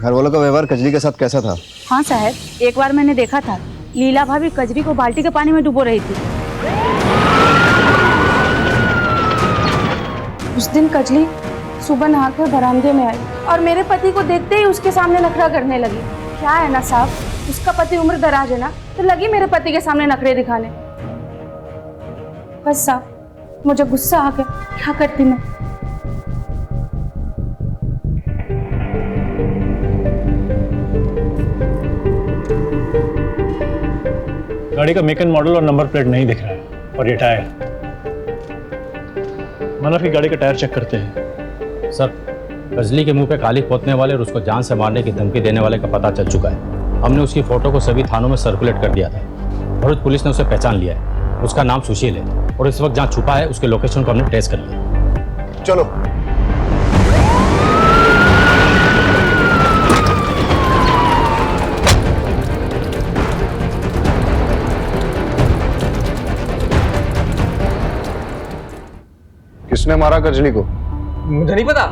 [SPEAKER 1] घर वालों का व्यवहार कजली के साथ कैसा था?
[SPEAKER 14] हाँ साहब, एक बार मैंने देखा था लीला भाभी कजरी को बाल्टी के पानी में डुबो रही थी। उस दिन कजली सुबह नहाकर बरामदे में आई और मेरे पति को देखते ही उसके सामने नखरा करने लगी। क्या है ना साहब, उसका पति उम्र दराज है ना, तो लगी मेरे पति के सामने नखरे दिखाने। बस साहब, मुझे गुस्सा आ गया, क्या करती मैं।
[SPEAKER 3] गाड़ी का मेक एंड मॉडल और नंबर प्लेट नहीं दिख रहा है, और ये टायर। मानव की गाड़ी का टायर चेक करते हैं।
[SPEAKER 4] सर, कजली के मुंह पे काली पोतने वाले और उसको जान से मारने की धमकी देने वाले का पता चल चुका है। हमने उसकी फोटो को सभी थानों में सर्कुलेट कर दिया था। भरूच पुलिस ने उसे पहचान लिया है। उसका नाम सुशील है और इस वक्त जहाँ छुपा है उसके लोकेशन को हमने ट्रेस कर लिया।
[SPEAKER 24] चलो। किसने मारा कजली को?
[SPEAKER 22] मुझे नहीं पता।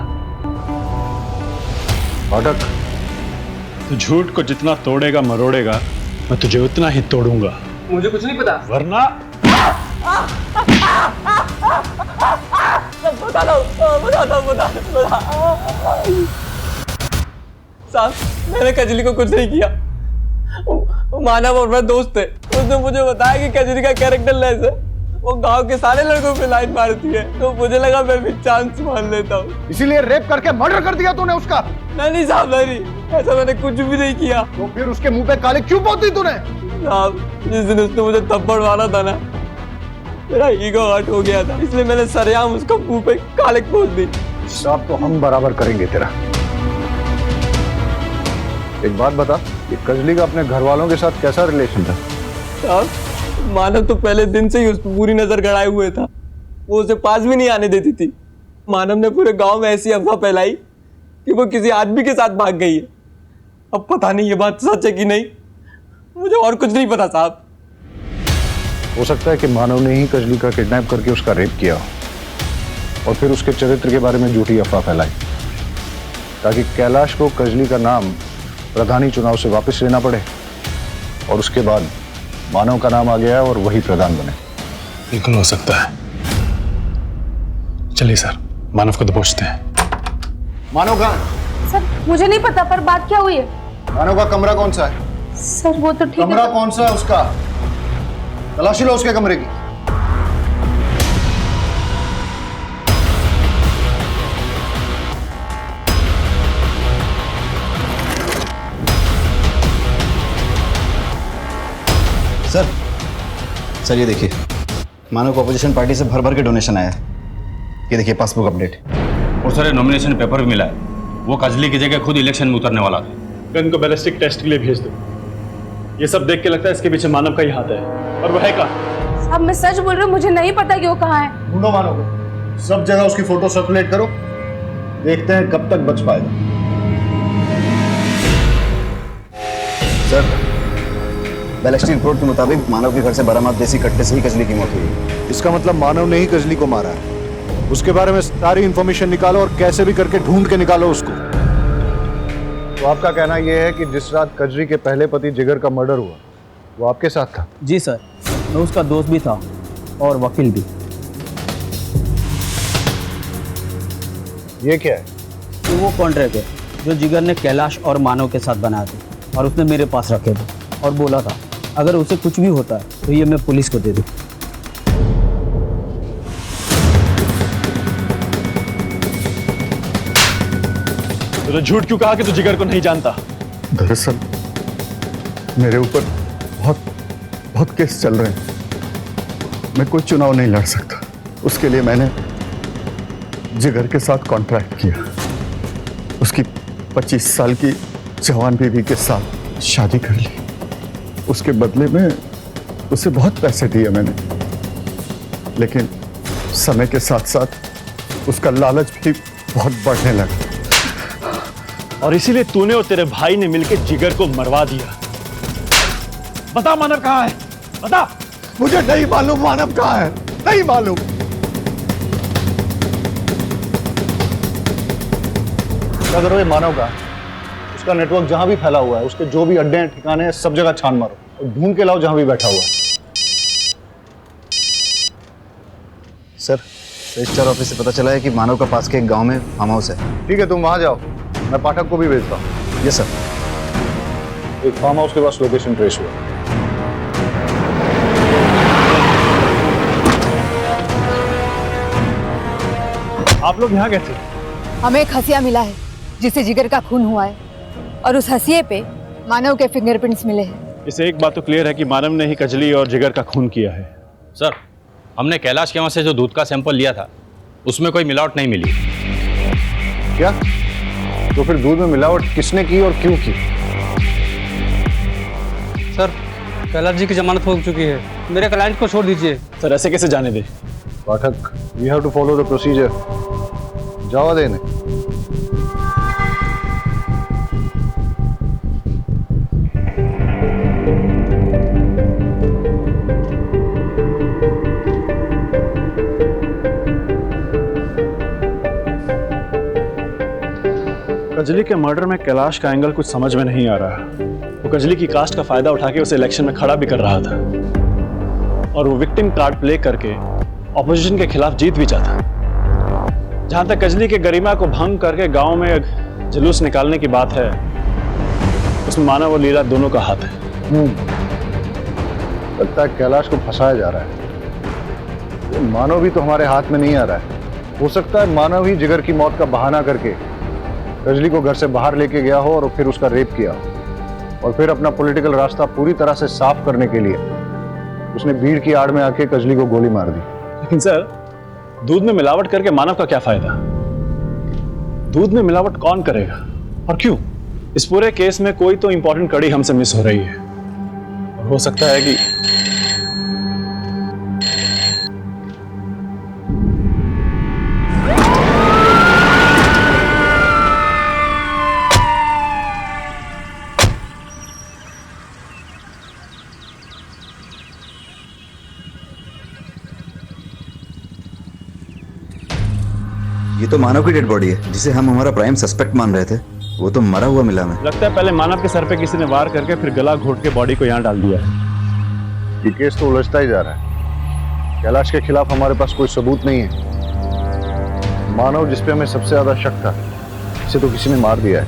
[SPEAKER 24] फाटक,
[SPEAKER 3] तो झूठ को जितना तोड़ेगा मरोड़ेगा, मैं तुझे उतना ही तोड़ूंगा।
[SPEAKER 22] मुझे कुछ नहीं पता।
[SPEAKER 3] वरना
[SPEAKER 22] साहब, मैंने कजली को कुछ नहीं किया। मानव और मैं दोस्त थे। उसने मुझे बताया कि कजली का कैरेक्टर लेस है, वो गांव के सारे लड़कों पे लाइन मारती है, तो मुझे लगा मैं भी चांस मान लेता हूँ।
[SPEAKER 24] इसीलिए रेप करके मर्डर कर दिया तूने उसका?
[SPEAKER 22] नहीं साहब, नहीं, ऐसा मैंने कुछ भी नहीं किया।
[SPEAKER 24] तो फिर उसके मुंह पे काली क्यों पोती तूने?
[SPEAKER 22] साहब, जिस दिन उसने मुझे थप्पड़ मारा था ना, मेरा ईगो हर्ट हो गया था, इसलिए मैंने सरेआम उसको मुंह पे कालिक पोत दी।
[SPEAKER 24] साहब, तो हम बराबर करेंगे तेरा। एक बात बता, ये कजली का अपने घर वालों के साथ कैसा रिलेशन था?
[SPEAKER 22] साहब, मानव तो पहले दिन से ही उस पर पूरी नजर गड़ाए हुए था। वो उसे पास भी नहीं आने देती थी। मानव ने पूरे गांव में ऐसी अफवाह फैलाई कि वो किसी आदमी के साथ भाग गई है। अब पता नहीं ये बात सच है कि नहीं, मुझे और कुछ नहीं पता साहब।
[SPEAKER 24] हो सकता है कि मानव ने ही कजली का किडनैप करके उसका रेप किया और फिर उसके चरित्र के बारे में झूठी अफवाह फैलाई, ताकि कैलाश को कजली का नाम प्रधानी चुनाव से वापस लेना पड़े और उसके बाद मानव का नाम आ गया और वही प्रधान बने।
[SPEAKER 3] बिल्कुल हो सकता है। चलिए सर, मानव को दबोचते हैं।
[SPEAKER 24] मानव कहाँ?
[SPEAKER 14] सर, मुझे नहीं पता, पर बात क्या हुई है?
[SPEAKER 24] मानव का कमरा कौन सा है?
[SPEAKER 14] सर, वो तो ठीक है।
[SPEAKER 24] कमरा कौन सा है उसका? तलाशी लो उसके कमरे की।
[SPEAKER 1] सर ये देखिए, मानव को अपोजिशन पार्टी से भर भर के डोनेशन आया है। ये देखिए पासबुक अपडेट।
[SPEAKER 4] और सर, नॉमिनेशन पेपर भी मिला है। वो कजली की जगह खुद इलेक्शन में उतरने वाला था।
[SPEAKER 3] गन को बैलिस्टिक टेस्ट के लिए भेज दो। ये सब देख के लगता है इसके पीछे मानव का ही हाथ है। और वो है कहाँ?
[SPEAKER 14] साहब, मैं सच बोल रही हूँ, मुझे नहीं पता कि वो कहाँ है।
[SPEAKER 24] ढूंढो मानव को, सब जगह उसकी फोटो सर्कुलेट करो, देखते हैं कब तक बच पाएगा।
[SPEAKER 1] सर, बैलिस्टिक रिपोर्ट के मुताबिक मानव के घर से बरामद देसी कट्टे से ही कजली की मौत हुई।
[SPEAKER 24] इसका मतलब मानव ने ही कजली को मारा है। उसके बारे में सारी इंफॉर्मेशन निकालो और कैसे भी करके ढूंढ के निकालो उसको। तो आपका कहना यह है कि जिस रात कजली के पहले पति जिगर का मर्डर हुआ, वो आपके साथ था?
[SPEAKER 22] जी सर, मैं उसका दोस्त भी था और वकील भी।
[SPEAKER 24] ये क्या है?
[SPEAKER 22] तो वो कॉन्ट्रैक्ट है
[SPEAKER 7] जो जिगर ने कैलाश और मानव के साथ बनाए थे और उसने मेरे पास रखे थे और बोला था अगर उसे कुछ भी होता है तो ये मैं पुलिस को दे दूँ।
[SPEAKER 3] तो झूठ क्यों कहा कि तू जिगर को नहीं जानता?
[SPEAKER 24] दरअसल मेरे ऊपर बहुत केस चल रहे हैं। मैं कोई चुनाव नहीं लड़ सकता, उसके लिए मैंने जिगर के साथ कॉन्ट्रैक्ट किया। उसकी 25 साल की जवान बीवी के साथ शादी कर ली। उसके बदले में उसे बहुत पैसे दिए मैंने, लेकिन समय के साथ साथ उसका लालच भी बहुत बढ़ने लगा।
[SPEAKER 3] और इसीलिए तूने और तेरे भाई ने मिलकर जिगर को मरवा दिया।
[SPEAKER 24] बता मानव कहाँ है, बता। मुझे नहीं मालूम मानव कहाँ है, नहीं मालूम। क्या करोगे मानव का? उसका नेटवर्क जहां भी फैला हुआ है, उसके जो भी अड्डे हैं, ठिकाने हैं, सब जगह छान मारो और ढूंढ के लाओ जहां भी बैठा हुआ है।
[SPEAKER 10] सर, रजिस्ट्रार ऑफिस से पता चला है कि मानव का पास के एक गांव में फार्म हाउस है।
[SPEAKER 24] ठीक है, तुम वहां जाओ, मैं पाठक को भी भेजता हूँ।
[SPEAKER 10] Yes sir.
[SPEAKER 24] एक फार्म हाउस के पास लोकेशन ट्रेस हुआ।
[SPEAKER 3] आप लोग यहाँ कैसे?
[SPEAKER 14] हमें एक हसिया मिला है जिससे जिगर का खून हुआ है और उस हसिये पे मानव के फिंगरप्रिंट्स मिले हैं।
[SPEAKER 3] इससे एक बात तो क्लियर है कि मानव ने ही कजली और जिगर का खून किया है।
[SPEAKER 4] सर, हमने कैलाश के वहां से जो दूध का सैंपल लिया था उसमें कोई मिलावट नहीं मिली।
[SPEAKER 24] क्या? तो फिर दूध में मिलावट किसने की और क्यों की?
[SPEAKER 7] सर, कैलाश जी की जमानत हो चुकी है, मेरे क्लाइंट को छोड़ दीजिए।
[SPEAKER 3] सर, ऐसे कैसे जाने दे?
[SPEAKER 24] Pathak, we have to follow the procedure. जावा देने।
[SPEAKER 3] कजली के मर्डर में कैलाश का एंगल कुछ समझ में नहीं आ रहा। वो कजली की कास्ट का फायदा उठा के उसे इलेक्शन में खड़ा भी कर रहा था और वो विक्टिम कार्ड प्ले करके ऑपोजिशन के खिलाफ जीत भी चाहता। जहां तक कजली के गरिमा को भंग करके गांव में जुलूस निकालने की बात है, उसमें मानव और लीला दोनों का हाथ है।
[SPEAKER 24] लगता है कैलाश को फंसाया जा रहा है। मानव भी तो हमारे हाथ में नहीं आ रहा है। हो सकता है मानव ही जिगर की मौत का बहाना करके कजली को घर से बाहर लेके गया हो और फिर उसका रेप किया हो, और फिर अपना पॉलिटिकल रास्ता पूरी तरह से साफ करने के लिए उसने भीड़ की आड़ में आके कजली को गोली मार दी।
[SPEAKER 3] लेकिन सर, दूध में मिलावट करके मानव का क्या फायदा? दूध में मिलावट कौन करेगा और क्यों? इस पूरे केस में कोई तो इंपॉर्टेंट कड़ी हमसे मिस हो रही है और हो सकता है कि
[SPEAKER 10] ये तो मानव की डेड बॉडी है जिसे हम हमारा प्राइम सस्पेक्ट मान रहे थे। वो तो मरा हुआ मिला हमें।
[SPEAKER 3] लगता है पहले मानव के सर पे किसी ने वार करके फिर गला घोट के बॉडी को यहाँ डाल दिया है।
[SPEAKER 24] ये केस तो उलझता ही जा रहा है। कैलाश के खिलाफ हमारे पास कोई सबूत नहीं है। मानव जिसपे हमें सबसे ज्यादा शक था, इसे तो किसी ने मार दिया है।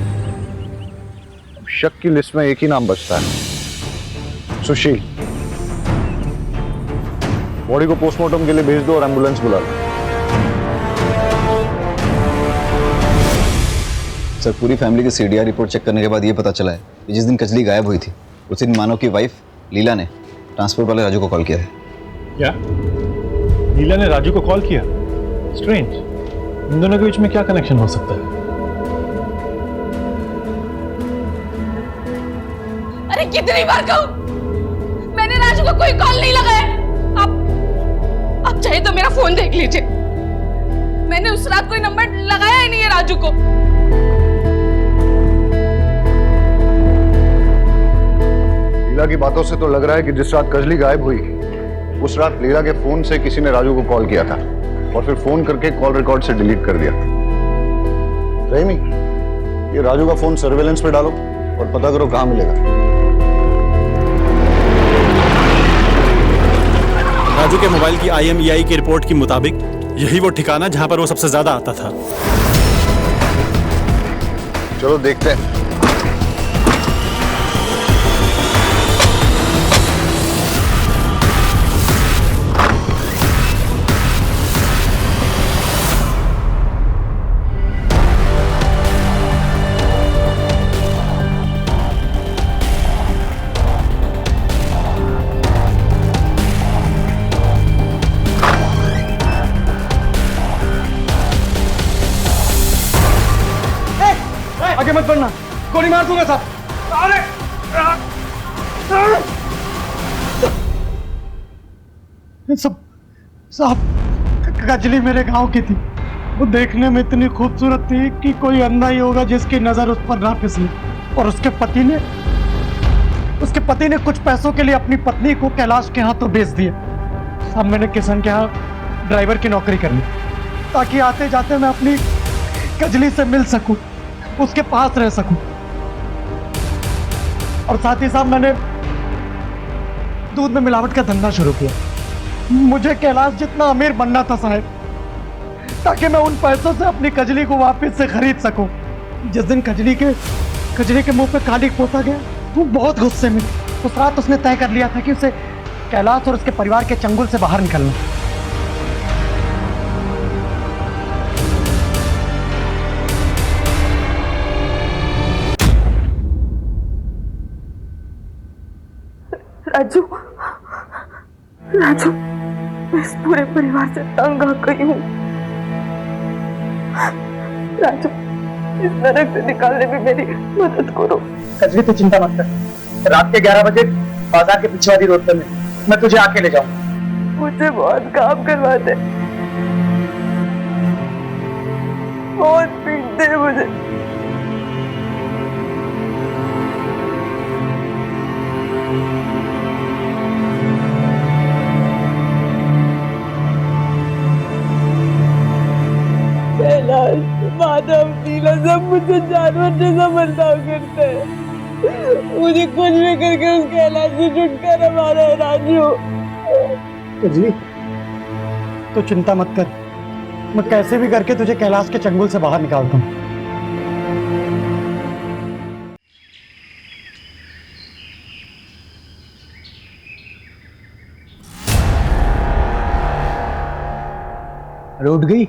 [SPEAKER 24] अब शक की लिस्ट में एक ही नाम बचता है, सुशील। बॉडी को पोस्टमार्टम के लिए भेज दो और एम्बुलेंस बुला लो।
[SPEAKER 10] सर, पूरी फैमिली की सीडीआर रिपोर्ट चेक करने के बाद ये पता चला है कि जिस दिन कजली गायब हुई थी उस दिन मानव की वाइफ लीला ने ट्रांसपोर्ट वाले राजू को कॉल किया था।
[SPEAKER 3] क्या? लीला ने राजू को कॉल किया? स्ट्रेंज। इन दोनों के बीच में क्या कनेक्शन हो सकता है?
[SPEAKER 9] अरे कितनी बार कहूं, मैंने राजू को कोई कॉल नहीं लगाया। आप चाहे तो मेरा फोन देख लीजिए, मैंने उस रात कोई नंबर लगाया ही नहीं है राजू को।
[SPEAKER 24] लीला की बातों से तो लग रहा है कि जिस रात कजली गायब हुई उस रात लीला के फोन से किसी ने राजू को कॉल किया था और फिर फोन करके कॉल रिकॉर्ड से डिलीट कर दिया। रहीमी, ये राजू का फोन सर्वेलेंस पे डालो और पता करो कहां मिलेगा।
[SPEAKER 3] राजू के मोबाइल की IMEI की रिपोर्ट के मुताबिक यही वो ठिकाना जहां पर वो सबसे ज्यादा आता था।
[SPEAKER 24] चलो देखते हैं।
[SPEAKER 20] आगे मत बढ़ना, गोली मार दूंगा साहब। अरे सब साहब, कजली मेरे गांव की थी। वो देखने में इतनी खूबसूरत थी कि कोई अंधा ही होगा जिसकी नजर उस पर ना फिसली। और उसके पति ने कुछ पैसों के लिए अपनी पत्नी को कैलाश के हाथों बेच दिया। साहब, मैंने किशन के यहाँ ड्राइवर की नौकरी कर ली ताकि आते जाते मैं अपनी कजली से मिल सकूं, उसके पास रह सकूं। और साथ ही साथ मैंने दूध में मिलावट का धंधा शुरू किया। मुझे कैलाश जितना अमीर बनना था साहब, ताकि मैं उन पैसों से अपनी कजली को वापस से खरीद सकूं। जिस दिन कजली के मुंह पे कालिक पोता गया, वो बहुत गुस्से में। उस रात उसने तय कर लिया था कि उसे कैलाश और उसके परिवार के चंगुल से बाहर निकलना।
[SPEAKER 5] राजू, मैं इस पूरे परिवार से तंग आ गई हूँ। राजू, इस नरक से निकालने में मेरी मदद करो।
[SPEAKER 20] कजली, तू चिंता मत कर। रात के 11 बजे बाजार के पिछवाड़ी रोड पर मैं तुझे आके ले जाऊंगा।
[SPEAKER 5] मुझे बहुत काम करवाते, बहुत पीटते हैं मुझे। कैलाश, माधव, नीला सब मुझे जानवर जैसा बर्ताव करते हैं। मुझे कुछ भी करके उस कैलाश से छुटकारा मारा है राजू।
[SPEAKER 20] कजली, तो चिंता मत कर, मैं कैसे भी करके तुझे कैलाश के चंगुल से बाहर निकालता हूँ। अरे उठ गई?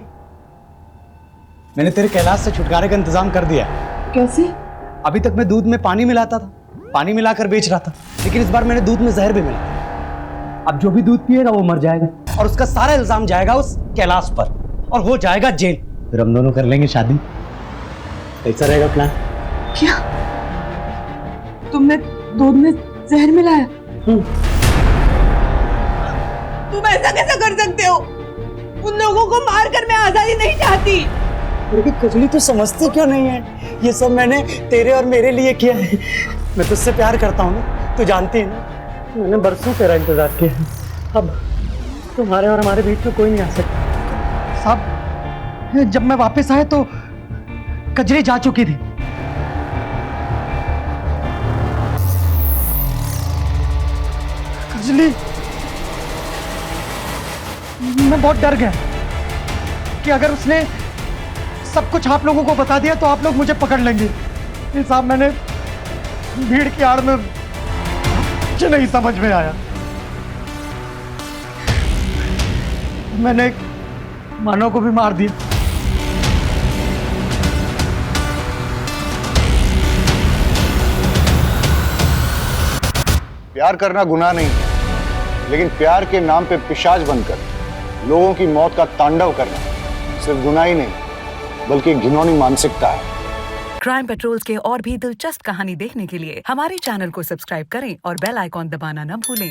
[SPEAKER 20] मैंने तेरे कैलाश से छुटकारे का इंतजाम कर दिया।
[SPEAKER 5] कैसे?
[SPEAKER 20] अभी तक मैं दूध में पानी मिलाता था, पानी मिलाकर बेच रहा था, लेकिन इस बार मैंने दूध में जहर भी मिला। अब जो भी दूध पिएगा वो मर जाएगा और उसका सारा इल्जाम जाएगा उस कैलाश पर और हो जाएगा जेल। फिर हम दोनों कर लेंगे शादी। कैसा रहेगा प्लान?
[SPEAKER 5] क्या तुमने दूध में जहर मिलाया? तुम ऐसा कैसा कर सकते हो? उन लोगों को मारकर मैं आजादी नहीं चाहती।
[SPEAKER 20] लेकिन कजली, तू समझती क्यों नहीं है? ये सब मैंने तेरे और मेरे लिए किया है। मैं तुझसे प्यार करता हूँ ना, तू जानती है ना। मैंने बरसों तेरा इंतजार किया है। अब तुम्हारे और हमारे बीच में कोई नहीं आ सकता। साहब, जब मैं वापस आया तो कजली जा चुकी थी। कजली, मैं बहुत डर गया कि अगर उसने सब कुछ आप लोगों को बता दिया तो आप लोग मुझे पकड़ लेंगे। साहब, मैंने भीड़ की आड़ में मुझे नहीं समझ में आया। मैंने मानव को भी मार दिया।
[SPEAKER 24] प्यार करना गुनाह नहीं, लेकिन प्यार के नाम पे पिशाच बनकर लोगों की मौत का तांडव करना सिर्फ गुनाह ही नहीं बल्कि घिनौनी मानसिकता है।
[SPEAKER 12] क्राइम पेट्रोल्स के और भी दिलचस्प कहानी देखने के लिए हमारे चैनल को सब्सक्राइब करें और बेल आइकॉन दबाना न भूलें।